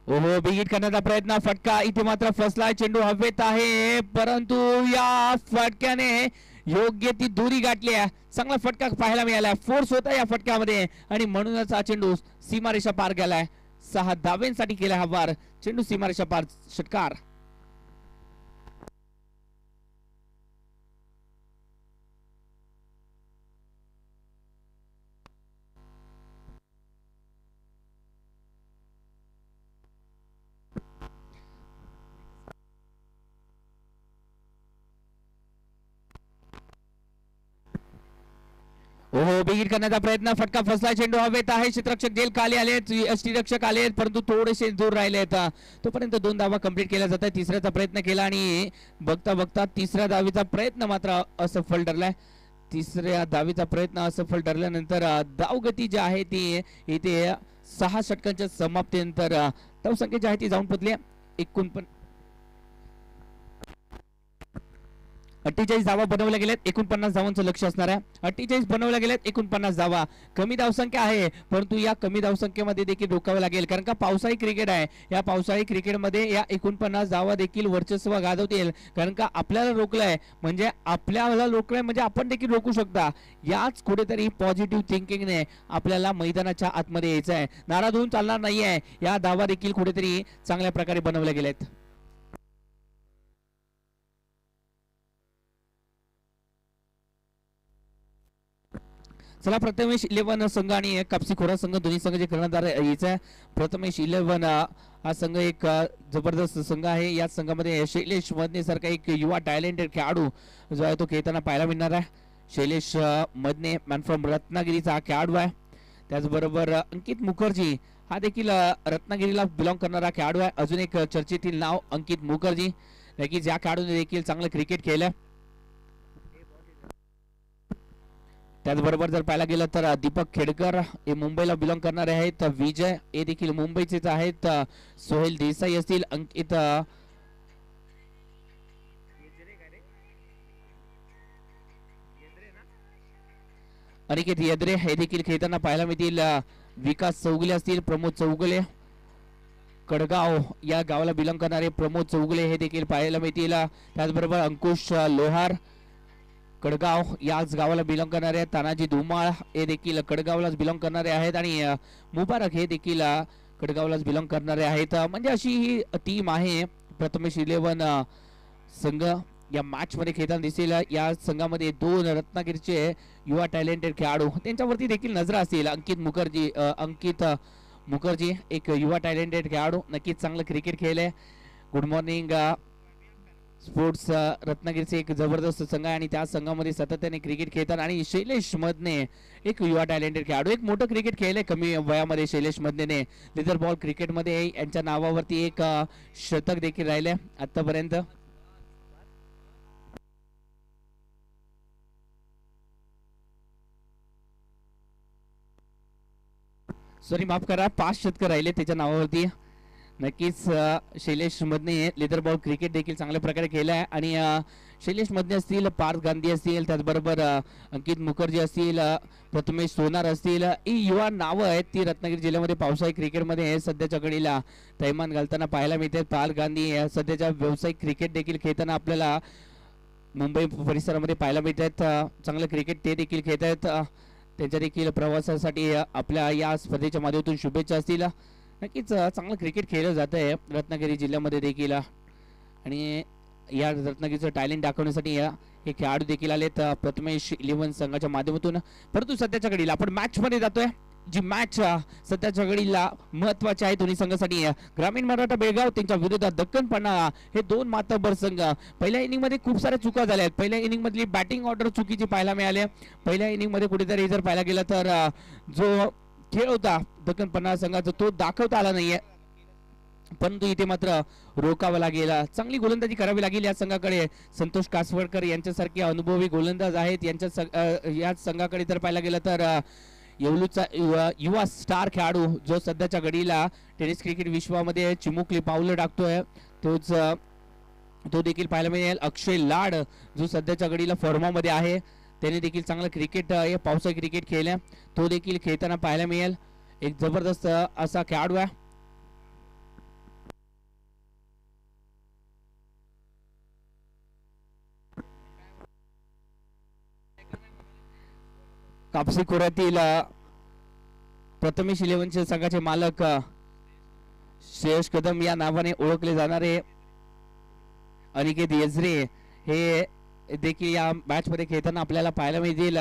ओहो बिगिट करण्याचा प्रयत्न, फटका इथे मात्र फसलाय. चेंडू हवेत आहे परंतु या फटक्याने योग्य ती दुरी गाठली आहे. चांगला फटका पाहायला मिळाला, फोर्स होता या फटक्यामध्ये, आणि म्हणूनच हा चेंडू सीमारेषा पार गेलाय. 6 धावेंसाठी केला हा वार. चेंडू सीमारेषा पार, षटकार. ओहो बिगिट करण्याचा प्रयत्न, फटका फसला. चेंडू हवेत आहे. क्षेत्ररक्षक जेल खाली आले, यष्टीरक्षक आले परंतु थोडेसे दूर राहिले. तोपर्यंत 2 धावा कंप्लीट केल्या जातात. तिसऱ्याचा प्रयत्न केला आणि बघता बघता तिसऱ्या धावीचा प्रयत्न मात्र असफल ठरलाय. तिसऱ्या धावीचा प्रयत्न असफल ठरल्यानंतर धावगती जी आहे ती इथे 6 षटकांच्या समाप्तीनंतर धावसंख्या जी आहे ती जाऊन पोहोचली 48 धावा बनवल्या गेल्यात. 49 धावांचं लक्ष असणार आहे. 48 बनवल्या गेल्यात, 49 धावा. कमी धावसंख्या आहे परंतु या कमी धावसंख्येमध्ये देखील रोखावं लागेल, कारण का पावसाळी क्रिकेट आहे. या पावसाळी क्रिकेटमध्ये या 49 धावा देखील वर्चस्व गाजवतील, कारण का आपल्याला रोखलंय म्हणजे आपण देखील रोखू शकता. याच कुठेतरी पॉझिटिव्ह थिंकिंगने आपल्याला मैदानाच्या आतमध्ये यायचं आहे. नाराज होऊन चालणार नाहीये. या धावा देखील कुठेतरी चांगल्या प्रकारे बनवल्या गेल्यात. चला प्रथमेश 11 संघ आणि कापसी खोरा संघ दोन्ही संघ जे कर्णधार यायचा. प्रथमेश 11 हा संघ एक जबरदस्त संघ आहे. या संघामध्ये शैलेश मदने सारखा एक युवा टॅलेंटेड खेळाडू जो आहे तो खेळताना पाहायला मिळणार आहे. शैलेश मदने मॅन फ्रॉम रत्नागिरीचा हा खेळाडू आहे. त्याचबरोबर अंकित मुखर्जी हा देखील रत्नागिरीला बिलॉंग करणारा खेळाडू आहे. अजून एक चर्चेतील नाव अंकित मुखर्जी, नक्कीच या खेळाडूने देखील चांगलं क्रिकेट खेळलं. त्याचबरोबर जर पाहायला गेलं तर दीपक खेडकर हे मुंबईला बिलॉंग करणारे आहेत. विजय हे देखील मुंबईचेच आहेत. सोहेल देसाई असतील, अंकित अनिकेत येद्रे हे देखील खेळताना पाहायला मिळतील. विकास चौगुले असतील, प्रमोद चौगुले कडगाव या गावाला बिलॉंग करणारे प्रमोद चौगुले हे देखील पाहायला मिळतील. त्याचबरोबर अंकुश लोहार कडगाव याच गावाला बिलॉंग करणारे आहेत. तानाजी धुमाळ हे देखील कडगावलाच बिलॉंग करणारे आहेत, आणि मुबारक हे देखील कडगावलाच बिलॉंग करणारे आहेत. म्हणजे अशी ही टीम आहे. प्रथमेश 11 संघ या मॅच मध्ये खेळताना दिसेल. या संघामध्ये 2 रत्नागिरीचे युवा टॅलेंटेड खेळाडू त्यांच्यावरती देखील नजर असतील. अंकित मुखर्जी एक युवा टॅलेंटेड खेळाडू, नक्कीच चांगलं क्रिकेट खेळले. गुड मॉर्निंग स्पोर्ट्स रत्नागिरीचे एक जबरदस्त संघ आहे, आणि त्या संघामध्ये सातत्याने क्रिकेट खेळतात. आणि शैलेश मदने एक युवा टॅलेंटेड खेळाडू, एक मोठं क्रिकेट खेळले कमी वयामध्ये शैलेश मदनेने. लेदर बॉल क्रिकेटमध्ये यांच्या नावावरती एक शतक देखील राहिले आतापर्यंत. सॉरी माफ करा, 5 शतक राहिले त्याच्या नावावरती. नक्कीच Shailesh Madhane leather ball cricket देखील चांगल्या प्रकारे केलं आहे आणि शैलेश मधने असतील, पार्थ गांधी असतील, त्याचबरोबर अंकित मुखर्जी असतील, प्रथमेश सोनार असतील, ही युवा नावं आहेत ती रत्नागिरी जिल्ह्यामध्ये पावसाळी क्रिकेटमध्ये सध्याच्या घडीला थैमान घालताना पाहायला मिळते. पार्थ गांधी सध्याच्या व्यावसायिक क्रिकेट देखील खेळताना आपल्याला मुंबई परिसरामध्ये पाहायला मिळत आहेत. चांगलं क्रिकेट ते देखील खेळत आहेत. त्यांच्या देखील प्रवासासाठी आपल्या या स्पर्धेच्या माध्यमातून शुभेच्छा असतील. नक्कीच चांगलं क्रिकेट खेळलं जात आहे रत्नागिरी जिल्ह्यामध्ये देखील आणि या रत्नागिरीचं टॅलेंट दाखवण्यासाठी हे खेळाडू देखील आलेत प्रथमेश 11 संघाच्या माध्यमातून. परंतु सध्याच्या घडीला आपण मॅच मध्ये जातोय, जी मॅच सध्याच्या घडीला महत्वाची आहे दोन्ही संघासाठी. ग्रामीण मराठा बेळगाव त्यांच्या विरोधात दक्कन पन्हाळा हे दोन मातब्बर संघ. पहिल्या इनिंग मध्ये खूप साऱ्या चुका झाल्या आहेत. पहिल्या इनिंग मधली बॅटिंग ऑर्डर चुकीची पाहायला मिळाली. पहिल्या इनिंग मध्ये कुठेतरी जर पाहायला गेलं तर जो खेळ होता दक्कन पन्हाळा संघाचा तो दाखवता आला नाहीये, परंतु इथे मात्र रोकावा लागेल. चांगली गोलंदाजी करावी लागेल या संघाकडे. संतोष कासवडकर यांच्यासारखे अनुभवी गोलंदाज आहेत या संघाकडे. जर पाहायला गेलं तर येवलूचा युवा स्टार खेळाडू जो सध्याच्या घडीला टेनिस क्रिकेट विश्वामध्ये चिमुकली पावलं टाकतोय तो देखील पाहायला मिळेल. अक्षय लाड जो सध्याच्या घडीला फॉर्मामध्ये आहे, त्याने देखील चांगलं क्रिकेट हे पावसाळी क्रिकेट खेळले, तो देखील खेळताना पाहायला मिळेल. एक जबरदस्त असा खेळाडू आहे. कापसी खोऱ्यातील प्रथमेश 11 संघाचे मालक श्रेयस कदम या नावाने ओळखले जाणारे अनिकेत येजरे हे देखील या मॅच मध्ये खेळताना आपल्याला पाहायला मिळतील.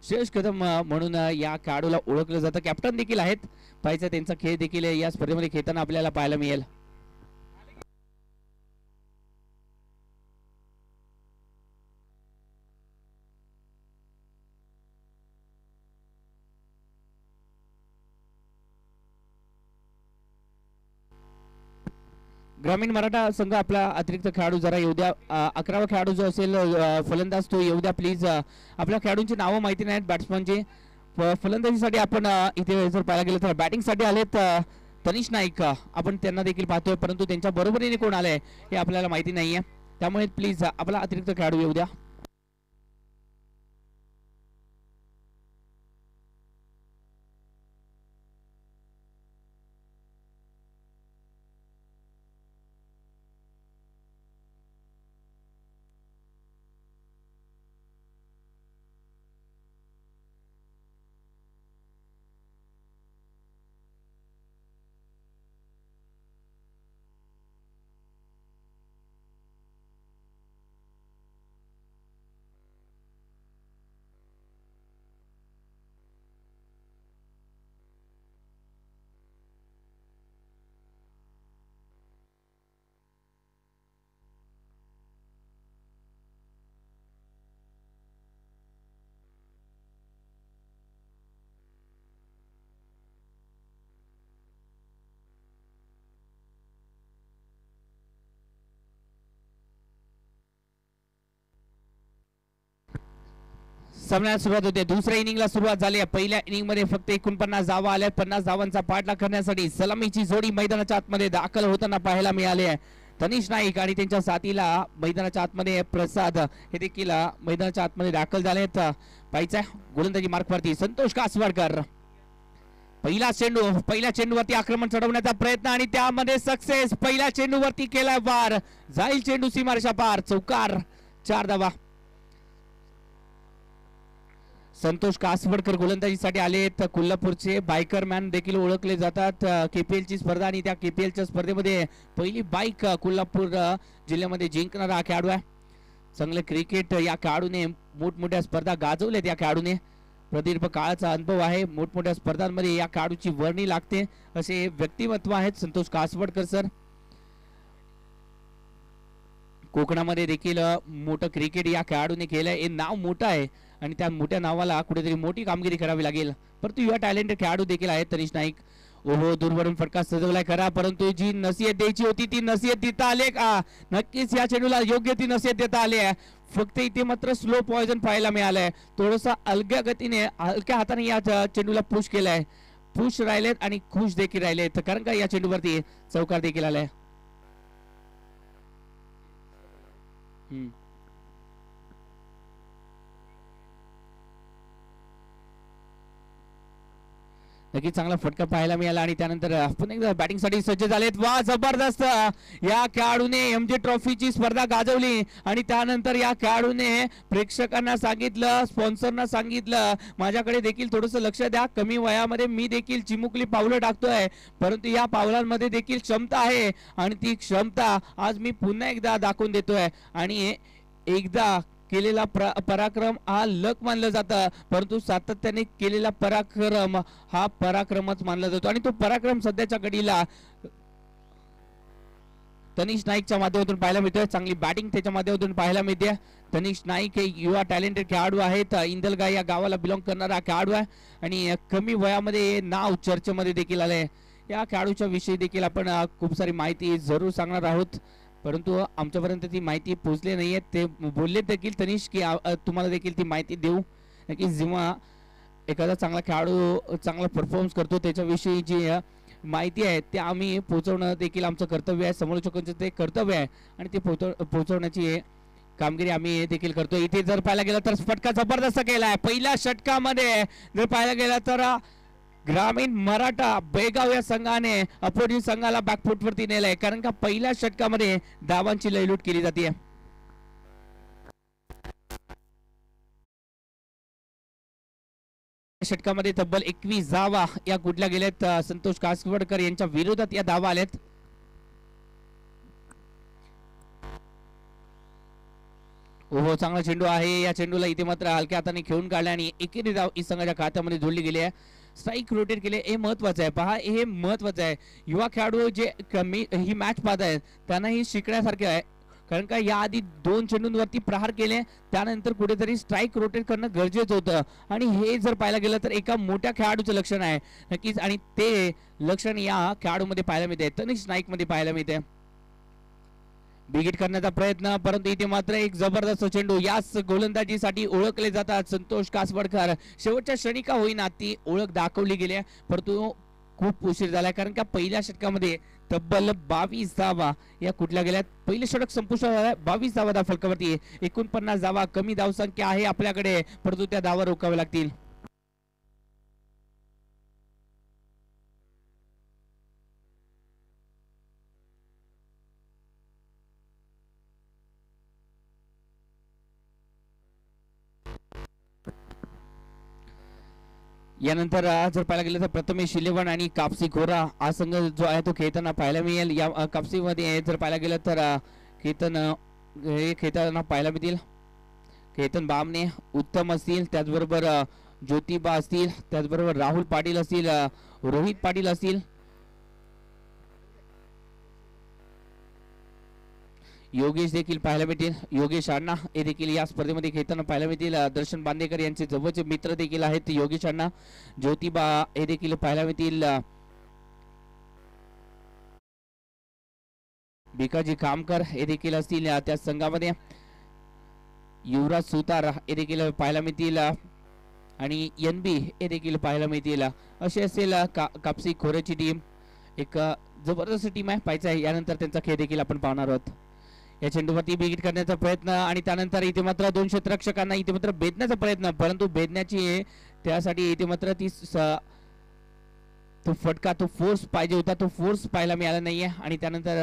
श्रेयस कदम म्हणून या खेळाडूला ओळखलं जातं. कॅप्टन देखील आहेत. पाहिजे त्यांचा खेळ देखील या स्पर्धेमध्ये खेळताना आपल्याला पाहायला मिळेल. ग्रामीण मराठा संघ आपला अतिरिक्त खेळाडू जरा येऊ द्या. 11वा खेळाडू जो असेल फलंदाज तो येऊ द्या प्लीज. आपल्या खेळाडूंची नावं माहिती नाहीत बॅट्समनची. फलंदाजीसाठी आपण इथे जर पाहायला गेलं तर बॅटिंग साठी आलेत तनिष नाईक, आपण त्यांना देखील पाहतोय, परंतु त्यांच्या बरोबरीने कोण आलंय हे आपल्याला माहिती नाहीये. त्यामुळे प्लीज आपला अतिरिक्त खेळाडू येऊ द्या. सामन्याला सुरुवात होते. दुसऱ्या इनिंगला सुरुवात झाली आहे. पहिल्या इनिंग मध्ये फक्त 49 धावा आल्या. 50 धावांचा पाठलाग करण्यासाठी सलामीची जोडी मैदानाच्या आतमध्ये दाखल होताना पाहायला मिळाली आहे. तनिष नाईक आणि त्यांच्या साथीला मैदानाच्या आतमध्ये प्रसाद हे देखील मैदानाच्या आतमध्ये दाखल झाले आहेत. पाहिजे गोलंदाजी मार्कवरती संतोष कासवडकर. पहिल्या चेंडूवरती आक्रमण चढवण्याचा प्रयत्न आणि त्यामध्ये सक्सेस. पहिल्या चेंडूवरती केला वार, जाईल चेंडू सीमारेषा पार, चौकार, 4 धावा. संतोष कासवडकर गोलंदाजीसाठी आलेत. कोल्हापूरचे बायकर मॅन देखील ओळखले जातात. KPL ची स्पर्धा आणि त्या KPL च्या स्पर्धेमध्ये पहिली बाईक कोल्हापूर जिल्ह्यामध्ये जिंकणारा हा खेळाडू आहे. चांगले क्रिकेट या खेळाडूने मोठमोठ्या स्पर्धा गाजवल्यात. या खेळाडूने प्रदीर्घ काळाचा अनुभव आहे. मोठमोठ्या स्पर्धांमध्ये या खेळाडूची वर्णी लागते असे व्यक्तिमत्व आहेत संतोष कासवडकर सर. कोकणामध्ये देखील मोठं क्रिकेट या खेळाडूने केलंय. हे नाव मोठं आहे आणि त्या मोठ्या नावाला कुठेतरी मोठी कामगिरी करावी लागेल. परंतु युवा टॅलेंटेड खेळाडू देखील आहेत. तनिष नाईक ओहो दूरवरून फटका सजवलाय खरा, परंतु जी नसीहत द्यायची होती ती नसीहत देता आले का? नक्कीच या चेंडूला योग्य ती नसीहत देता आली आहे. फक्त इथे मात्र स्लो पॉइझन पाहायला मिळालंय. थोडंसं हलक्या गतीने हलक्या हाताने या चेंडूला पुश केलाय. खुश राहिलेत आणि खुश देखील राहिलेत, कारण का या चेंडूवरती चौकार देखील आलाय. नक्कीच चांगला फटका पाहायला मिळाला आणि त्यानंतर पुन्हा एकदा बॅटिंग साठी सज्ज झालेत. वा जबरदस्त, या खेळाडूने एमजी ट्रॉफीची स्पर्धा गाजवली आणि त्यानंतर या खेळाडूने प्रेक्षकांना सांगितलं, स्पॉन्सरना सांगितलं, माझ्याकडे देखील थोडंसं लक्ष द्या, कमी वयामध्ये मी देखील चिमुकली पावलं टाकतोय, परंतु या पावलांमध्ये देखील क्षमता आहे आणि ती क्षमता आज मी पुन्हा एकदा दाखवून देतोय. आणि एकदा केलेला पराक्रम हा लक मानलं जातं, परंतु सातत्याने केलेला पराक्रम हा पराक्रमच मानला जातो आणि तो पराक्रम सध्याच्या घडीला तनिष नाईकच्या माध्यमातून पाहायला मिळतोय. चांगली बॅटिंग त्याच्या माध्यमातून पाहायला मिळते. तनिष नाईक हे युवा टॅलेंटेड खेळाडू आहेत. इंदलगाव या गावाला बिलॉंग करणारा खेळाडू आहे आणि कमी वयामध्ये नाव चर्चेमध्ये देखील आले. या खेळाडूच्या विषयी देखील आपण खूप सारी माहिती जरूर सांगणार आहोत, परंतु आमच्यापर्यंत ती माहिती पोहोचली नाहीये. ते बोलले देखील तनिष की तुम्हाला देखील ती माहिती देऊ, की जेव्हा एखादा चांगला खेळाडू चांगला परफॉर्मन्स करतो त्याच्याविषयी जी माहिती आहे ते आम्ही पोहोचवणं देखील आमचं कर्तव्य आहे, समोरच्याचं ते कर्तव्य आहे आणि ते पोहोचवण्याची कामगिरी आम्ही देखील करतो. इथे जर पाहायला गेलं तर फटका जबरदस्त केलाय. पहिल्या षटकामध्ये जर पाहायला गेलं तर ग्रामीण मराठा बेगाव या संघाने अपोजिट संघाला बॅकफुट वरती नेलंय, कारण का पहिल्या षटकामध्ये धावांची लयलूट केली जाते. षटकामध्ये तब्बल 21 धावा या कुठल्या गेल्यात. संतोष कासवडकर यांच्या विरोधात या धावा आल्यात. हो, चांगला चेंडू आहे. या चेंडूला इथे मात्र हलक्या हाताने खेळून काढला आणि एकेरी धाव ई संघाच्या खात्यामध्ये जोडली गेली आहे. स्ट्राईक रोटेट केले, हे महत्वाचं आहे. पहा, हे महत्वाचं आहे. युवा खेळाडू जे कमी ही मॅच पाहत आहेत त्यांनाही शिकण्यासारखे आहे, कारण का याआधी 2 चेंडूंवरती प्रहार केले, त्यानंतर कुठेतरी स्ट्राईक रोटेट करणं गरजेचं होतं आणि हे जर पाहायला गेलं तर एका मोठ्या खेळाडूचं लक्षण आहे नक्कीच, आणि ते लक्षण या खेळाडूमध्ये पाहायला मिळते, तनिष नाईक मध्ये पाहायला मिळते. बिगिट करण्याचा प्रयत्न, परंतु इथे मात्र एक जबरदस्त चेंडू. याच गोलंदाजीसाठी ओळखले जातात संतोष कासवडकर. शेवटच्या क्षणी का होईना ती ओळख दाखवली गेली, परंतु खूप उशीर झालाय, कारण का पहिल्या षटकामध्ये तब्बल 22 धावा या कुठल्या गेल्यात. पहिले षटक संपुष्टात झालंय, 22 धावा धाव फलकावरती. 49 धावा, कमी धावसंख्या आहे आपल्याकडे, परंतु त्या धावा रोखाव्या लागतील. यानंतर जर पाहायला गेलं तर प्रथमेश इलेव्हन आणि कापसी खोरा हा संघ जो आहे तो खेळताना पाहायला मिळेल. या कापसीमध्ये जर पाहायला गेलं तर खेळताना पाहायला मिळतील केतन बामणे, उत्तम असतील, त्याचबरोबर ज्योतिबा असतील, त्याचबरोबर राहुल पाटील असतील, रोहित पाटील असतील, योगेश देखील पाहायला मिळतील. योगेश अण्णा हे देखील या स्पर्धेमध्ये खेळताना पाहायला मिळतील. दर्शन बांदेकर यांचे जवळचे मित्र देखील आहेत योगेश अण्णा. ज्योतिबा हे देखील पाहायला मिळतील. भिकाजी कामकर हे देखील असतील त्या संघामध्ये. युवराज सुतार हे देखील पाहायला मिळतील आणि एनबी हे देखील पाहायला मिळतील. अशी असेल कापसी खोऱ्याची टीम. एक जबरदस्त टीम आहे, पाहायचं आहे. यानंतर त्यांचा खेळ देखील आपण पाहणार आहोत. या चेंडूवरती बिगिट करण्याचा प्रयत्न आणि त्यानंतर इथे मात्र 2 क्षेत्ररक्षकांना इथे मात्र भेदण्याचा प्रयत्न, परंतु भेदण्याची त्यासाठी इथे मात्र तो फटका, तो फोर्स पाहिजे होता, तो फोर्स पाहायला मिळाला नाहीये आणि त्यानंतर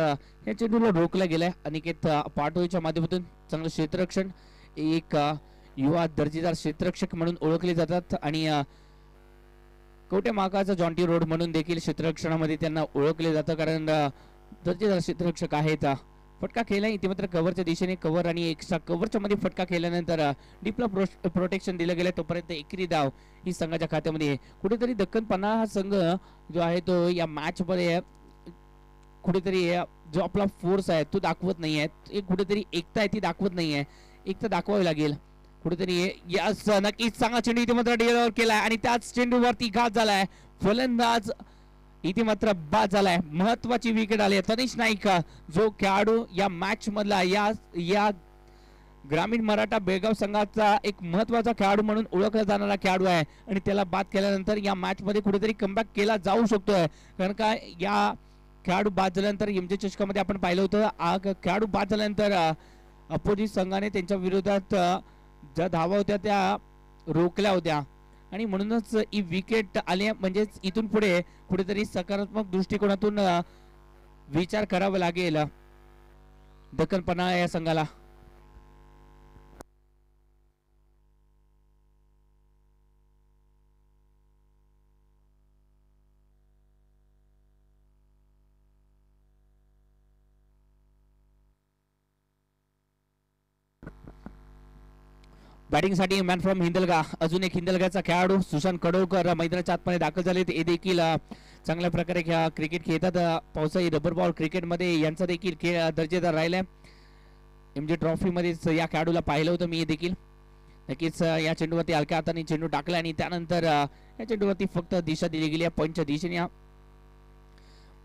या चेंडूला रोखलं गेलंय. अनिकेत पाटोळीच्या माध्यमातून चांगलं क्षेत्ररक्षण, एक युवा दर्जेदार क्षेत्ररक्षक म्हणून ओळखले जातात आणि कवटे महाकाळचा जॉन्टी रोड म्हणून देखील क्षेत्ररक्षणामध्ये त्यांना ओळखले जातं, कारण दर्जेदार क्षेत्ररक्षक आहेत. फटका खेळला इथे मात्र कव्हरच्या दिशेने, कव्हर आणि एक्स्ट्रा कव्हरच्या मध्ये फटका खेळल्यानंतर डीपला प्रोटेक्शन दिलं गेलं, तोपर्यंत एकरी धाव ही संघाच्या खात्यामध्ये. कुठेतरी दक्कन 50 हा संघ जो आहे तो या मॅच मध्ये कुठेतरी जो आपला फोर्स आहे तो दाखवत नाहीये, कुठेतरी एकता आहे ती दाखवत नाहीये. एकता दाखवावी लागेल कुठेतरी. यास नक्कीच चांगला चेंडू इथे मात्र डिलिव्हर केलाय आणि त्याच चेंडूवरती घात झालाय. फलंदाज इथे मात्र बाद झालाय. महत्वाची विकेट आली. तनिष नाईक जो खेळाडू या मॅच मधला या ग्रामीण मराठा बेळगाव संघाचा एक महत्वाचा खेळाडू म्हणून ओळखला जाणारा खेळाडू आहे आणि त्याला बाद केल्यानंतर या मॅच मध्ये कुठेतरी कमबॅक केला जाऊ शकतोय. कारण का या खेळाडू बाद झाल्यानंतर एमजे चषकामध्ये आपण पाहिलं होतं खेळाडू बाद झाल्यानंतर अपोजिट संघाने त्यांच्या विरोधात ज्या धावा होत्या त्या रोखल्या होत्या आणि म्हणूनच ही विकेट आली. म्हणजेच इथून पुढे कुठेतरी सकारात्मक दृष्टिकोनातून विचार करावा लागेल दक्कन पन्हाळा या संघाला. बॅटिंगसाठी मॅन फ्रॉम हिंदलगा अजून एक हिंदलगाचा खेळाडू सुशांत कडोळकर मैदानाच्या आतमध्ये दाखल झाले. ते देखील चांगल्या प्रकारे क्रिकेट खेळतात. पावसाळी रबर बॉल क्रिकेटमध्ये यांचा देखील खेळ दर्जेदार राहिलाय. एमजे ट्रॉफीमध्येच या खेळाडूला पाहिलं होतं मी देखील. नक्कीच या चेंडूवरती हलक्या हाताने चेंडू टाकला आणि त्यानंतर या चेंडूवरती फक्त दिशा दिली गेली आहे पॉईंटच्या दिशेने.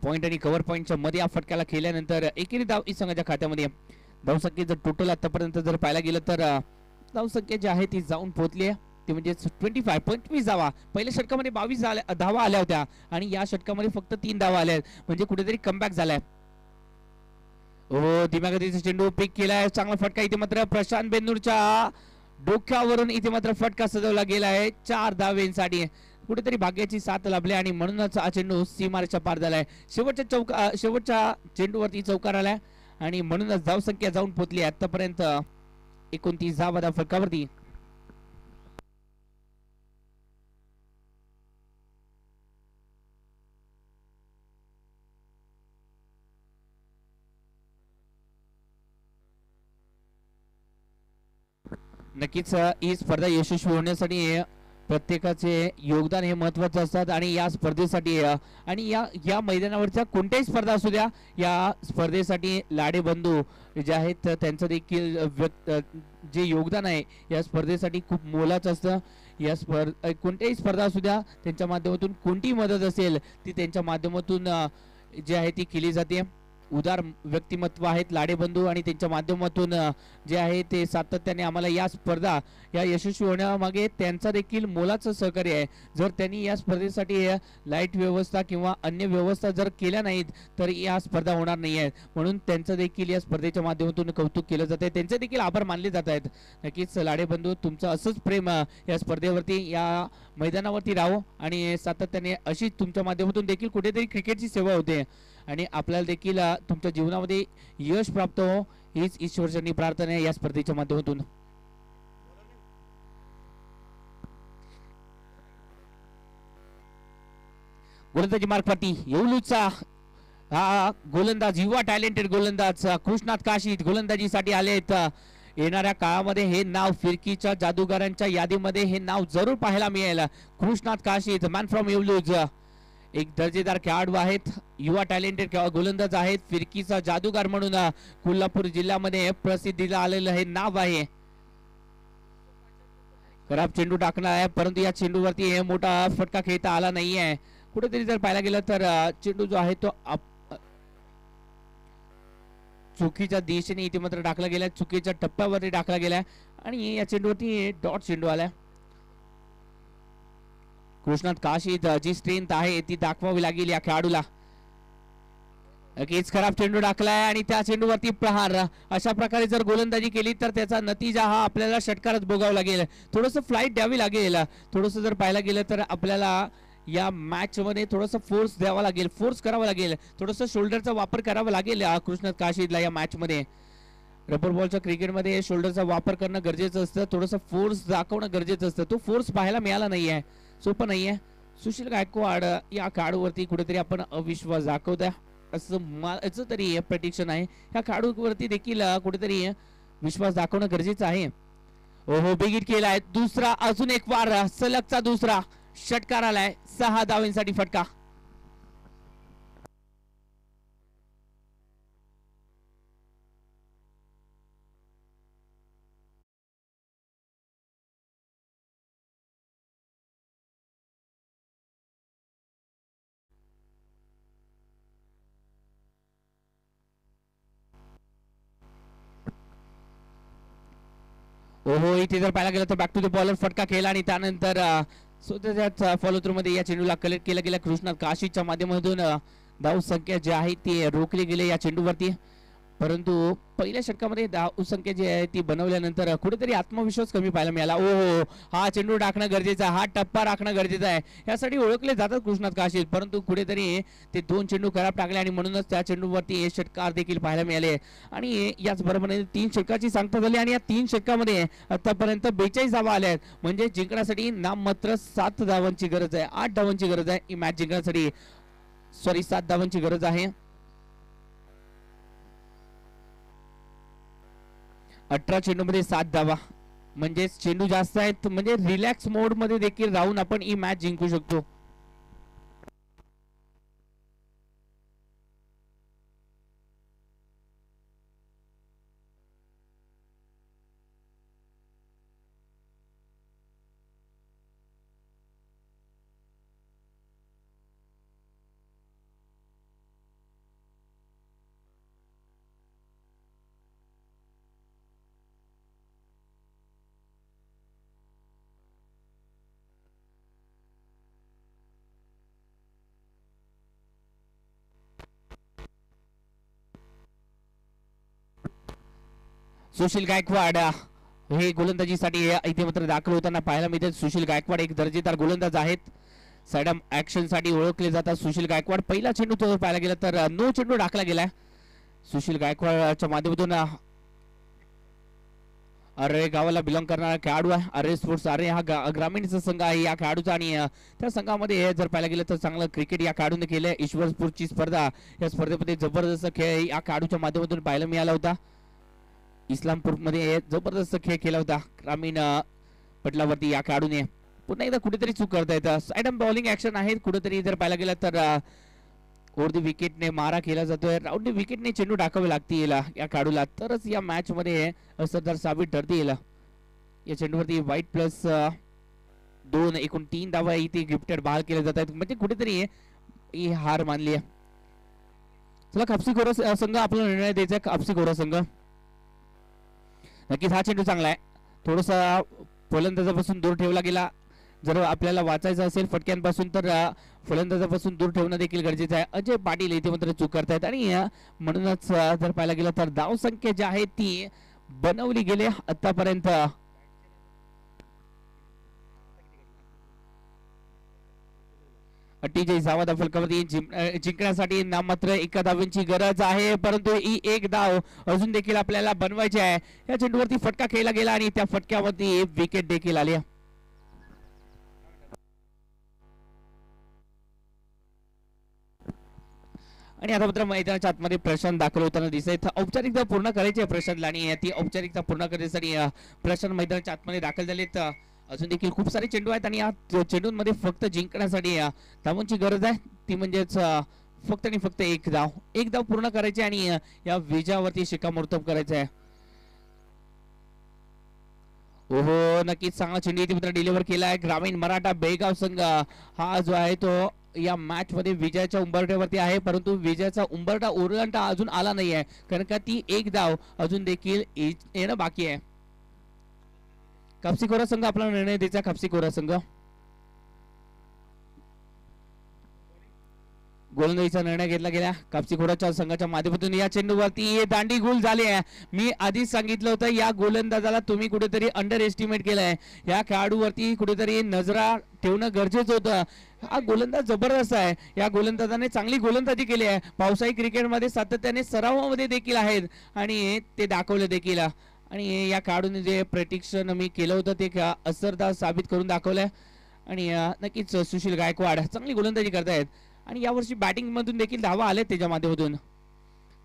पॉईंट आणि कव्हर पॉईंटच्या मध्ये या फटक्याला खेळल्यानंतर एकेरी धाव संघाच्या खात्यामध्ये. धावसंख्या जर टोटल आतापर्यंत जर पाहायला गेलं तर धावसंख्या जी आहे ती जाऊन पोहोचली आहे. ती म्हणजे 25 धावा. पहिल्या षटकामध्ये 22 धावा आल्या होत्या आणि या षटकामध्ये फक्त 3 धावा आल्या म्हणजे कुठेतरी कमबॅक झालाय. हो दिमागतीचा चेंडू पिक केलाय. चांगला फटका इथे मात्र प्रशांत बेन्नूरच्या डोक्यावरून इथे मात्र फटका सजवला गेला आहे 4 धावेंसाठी. कुठेतरी भाग्याची साथ लाभली आणि म्हणूनच हा चेंडू सीमारेषा पार झालाय. शेवटच्या चेंडूवरती चौकार आलाय आणि म्हणूनच धावसंख्या जाऊन पोहोचली आतापर्यंत 29 धावा फटकावरती. नक्कीच ही स्पर्धा यशस्वी होण्यासाठी प्रत्येकाचे योगदान हे महत्वाचे असतात आणि या स्पर्धेसाठी आणि या मैदानावरच्या कोणत्याही स्पर्धा असू द्या या स्पर्धेसाठी लाडे बंधू जे आहेत त्यांचं देखील जे योगदान आहे या स्पर्धेसाठी खूप मोलाचं असतं. या कोणत्याही स्पर्धा असू द्या त्यांच्या माध्यमातून कोणतीही मदत असेल ती त्यांच्या माध्यमातून जी आहे ती केली जाते. उदार व्यक्तिमत्व आहेत लाडे बंधू आणि त्यांच्या माध्यमातून जे आहे ते सातत्याने आम्हाला या स्पर्धा या यशस्वी होण्यामागे त्यांचा देखील मोलाचं सहकार्य आहे. जर त्यांनी या स्पर्धेसाठी लाईट व्यवस्था किंवा अन्य व्यवस्था जर केल्या नाहीत तर या स्पर्धा होणार नाही आहेत. म्हणून त्यांचं देखील या स्पर्धेच्या माध्यमातून कौतुक केलं जात आहे. त्यांचे देखील आभार मानले जात आहेत. नक्कीच लाडे बंधू तुमचं असंच प्रेम या स्पर्धेवरती या मैदानावरती राहो आणि सातत्याने अशी तुमच्या माध्यमातून देखील कुठेतरी क्रिकेटची सेवा होते आणि आपल्याला देखील तुमच्या जीवनामध्ये यश प्राप्त हो हीच ईश्वरचरणी प्रार्थना आहे या स्पर्धेच्या माध्यमातून. गोलंदाजी मार्गवरती येऊलूचा हा गोलंदाज युवा टॅलेंटेड गोलंदाज कृष्णात काशीद गोलंदाजीसाठी आलेत. येणाऱ्या काळामध्ये हे नाव फिरकीच्या जादूगारांच्या यादीमध्ये हे नाव जरूर पाहायला मिळेल. कृष्णात काशीद मॅन फ्रॉम येऊलूज एक दर्जेदार खेळाडू आहेत. युवा टॅलेंटेड गोलंदाज आहेत. फिरकीचा जादूगार म्हणून कोल्हापूर जिल्ह्यामध्ये प्रसिद्धीला आलेलं हे नाव आहे. खराब चेंडू टाकणार आहे परंतु या चेंडूवरती मोठा फटका खेळता आला नाहीये. कुठेतरी जर पाहायला गेलं तर चेंडू जो आहे तो चुकीच्या दिशेने इथे मात्र टाकला गेलाय. चुकीच्या टप्प्यावरती टाकला गेलाय आणि या चेंडूवरती डॉट चेंडू आलाय. कृष्णात काशीद जी स्ट्रेंथ आहे ती दाखवावी लागेल या खेळाडूला. नक्कीच खराब चेंडू टाकलाय आणि त्या चेंडूवरती प्रहार. अशा प्रकारे जर गोलंदाजी केली तर त्याचा नतीजा हा आपल्याला षटकारच भोगावा लागेल. थोडंसं फ्लाईट द्यावी लागेल. थोडंसं जर पाहायला गेलं तर आपल्याला या मॅच मध्ये थोडंसं फोर्स द्यावा लागेल. फोर्स करावा लागेल. थोडंसं शोल्डरचा वापर करावा लागेल कृष्णात काशीदला या मॅच मध्ये. रबर बॉलच्या क्रिकेटमध्ये शोल्डरचा वापर करणं गरजेचं असतं. थोडंसं फोर्स दाखवणं गरजेचं असतं. तो फोर्स पाहायला मिळाला नाहीये. सोपं नाहीये. सुशील गायकवाड या खेळाडूवरती कुठेतरी आपण अविश्वास दाखवतोय असं माझं तरी प्रेडिक्शन आहे. या खेळाडूवरती देखील कुठेतरी विश्वास दाखवणं गरजेचं आहे. ओहो बिगिट केलाय. दुसरा अजून एक वार सलगचा दुसरा षटकार आलाय. 6 धावांसाठी फटका. ओहो, इथे जर पाहायला गेलं तर बॅक टू द बॉलर फटका खेळला आणि त्यानंतर स्वतःच्याच फॉलो थ्रू मध्ये या चेंडूला कलेक्ट केला गेला कृष्णात काशीच्या माध्यमातून धाव संख्या जी आहे ती रोखली गेली या चेंडूवरती. परंतु पहिल्या षटकामध्ये धाव संख्या जी आहे ती बनवल्यानंतर कुठेतरी आत्मविश्वास कमी पाहायला मिळाला. ओहो, हा चेंडू टाकणं गरजेचं आहे, हा टप्पा राखणं गरजेचं आहे, यासाठी ओळखले जातात कृष्णात काशी. परंतु कुठेतरी ते 2 चेंडू खराब टाकले आणि म्हणूनच त्या चेंडूवरती षटकार देखील पाहायला मिळाले. आणि याचबरोबर 3 षटकाची सांगता झाली आणि या 3 षटकामध्ये आतापर्यंत 42 धावा आल्या आहेत. म्हणजे जिंकण्यासाठी नाममात्र 7 धावांची गरज आहे, 8 धावांची गरज आहे ही मॅच जिंकण्यासाठी. 7 धावांची गरज आहे. 18 चेंडू मध्ये 7 धावा म्हणजे चेंडू जास्त आहेत, म्हणजे रिलॅक्स मोड मध्ये देखील राहून आपण ही मॅच जिंकू शकतो. सुशील गायकवाड हे गोलंदाजीसाठी इथे मात्र दाखल होताना पाहायला मिळते. सुशील गायकवाड एक दर्जेदार गोलंदाज आहेत, साइड ऍक्शन साठी ओळखले जातात सुशील गायकवाड. पहिला चेंडू तो पाहायला गेला तर नो चेंडू टाकला गेलाय सुशील गायकवाडच्या माध्यमातून. अरे गावाला बिलॉंग करणारा खेळाडू आहे, अरे स्पोर्ट्स अरे हा ग्रामीणचा संघ आहे या खेळाडूचा. आणि त्या संघामध्ये जर पाहायला गेलं तर चांगलं क्रिकेट या खेळाडूने केलंय. ईश्वरपूरची स्पर्धा, या स्पर्धेमध्ये जबरदस्त खेळ या खेळाडूच्या माध्यमातून पाहायला मिळाला होता. इस्लामपूर मध्ये जबरदस्त खेळ केला होता ग्रामीण पटलावरती या खेळाडूने. पुन्हा एकदा कुठेतरी चूक करता येतं, साइड बॉलिंग ऍक्शन आहे कुठेतरी जर पाहायला गेलं तर ओव्हर द विकेटने मारा केला जातोय. राऊंड द विकेटने चेंडू टाकावे लागतील या खेळाडूला, तरच या मॅच मध्ये असरदार साबित ठरता येईल. या चेंडूवरती वाईट प्लस 2 एकूण 3 धावा इथे गिफ्टेड बहाल केले जात आहेत, म्हणजे कुठेतरी ही हार मानली आहे. चला कापसी कोरा संघ आपला निर्णय द्यायचा. कापसी कोरा संघ नक्कीच हा चेंडू चांगला आहे, थोडासा फलंदाजापासून दूर ठेवला गेला. जर आपल्याला वाचायचं असेल फटक्यांपासून तर फलंदाजापासून दूर ठेवणं देखील गरजेचं आहे. अजय पाटील इथे मात्र चूक करतायत आणि म्हणूनच जर पाहायला गेलं तर धाव संख्या जी आहे ती बनवली गेली आतापर्यंत. 48 धावा फलकावरती जिंकण्यासाठी नाममात्र 1 धावेची गरज आहे, परंतु ही 1 धाव अजून देखील आपल्याला बनवायची आहे. या चेंडूवरती फटका खेळला गेला आणि त्या फटक्यावरती विकेट देखील आली. आणि आता मात्र मैदानाच्या आतमध्ये प्रशांत दाखल होताना दिसत. औपचारिकता पूर्ण करायची आहे प्रशांतला आणि ती औपचारिकता पूर्ण करण्यासाठी प्रशांत मैदानाच्या आतमध्ये दाखल झालेत. अजून देखील खूप सारे चेंडू आहेत आणि या चेंडूंमध्ये फक्त जिंकण्यासाठी धावांची गरज आहे, ती म्हणजेच फक्त आणि फक्त 1 धाव पूर्ण करायची आणि या विजयावरती शिक्कामोर्तब करायचं आहे. ओहो, नक्कीच चांगला चेंडू इथे डिलिव्हर केला आहे. ग्रामीण मराठा बेळगाव संघ हा जो आहे तो या मॅच मध्ये विजयाच्या उंबरठ्यावरती आहे, परंतु विजयाचा उंबरठा ओलांडता अजून आला नाही आहे, कारण का ती 1 धाव अजून देखील येणं बाकी आहे. कापसी कोरा संघ आपला निर्णय द्यायचा. कापसी कोरा संघ गोलंदाजीचा निर्णय घेतला गेला कापसी कोराच्या संघाच्या माध्यमातून. या चेंडूवरती दांडी गोल झाली आहे. मी आधीच सांगितलं होतं या गोलंदाजाला तुम्ही कुठेतरी अंडर एस्टिमेट केलंय, या खेळाडूवरती कुठेतरी नजरा ठेवणं गरजेचं होतं. हा गोलंदाज जबरदस्त आहे, या गोलंदाजाने चांगली गोलंदाजी केली आहे. पावसाळी क्रिकेटमध्ये सातत्याने सरावामध्ये देखील आहेत आणि ते दाखवले देखील. आणि या खेळाडूने जे प्रेडिक्शन मी केलं होतं ते असरदार साबित करून दाखवलंय. आणि नक्कीच सुशील गायकवाड चांगली गोलंदाजी करतायत आणि यावर्षी बॅटिंग मधून देखील धावा आले त्याच्या माध्यमातून.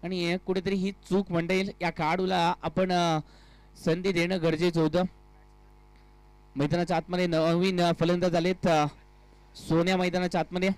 आणि कुठेतरी ही चूक म्हणता येईल, या खेळाडूला आपण संधी देणं गरजेचं होतं. मैदानाच्या आतमध्ये नवीन फलंदाज आलेत सोन्या मैदानाच्या आतमध्ये.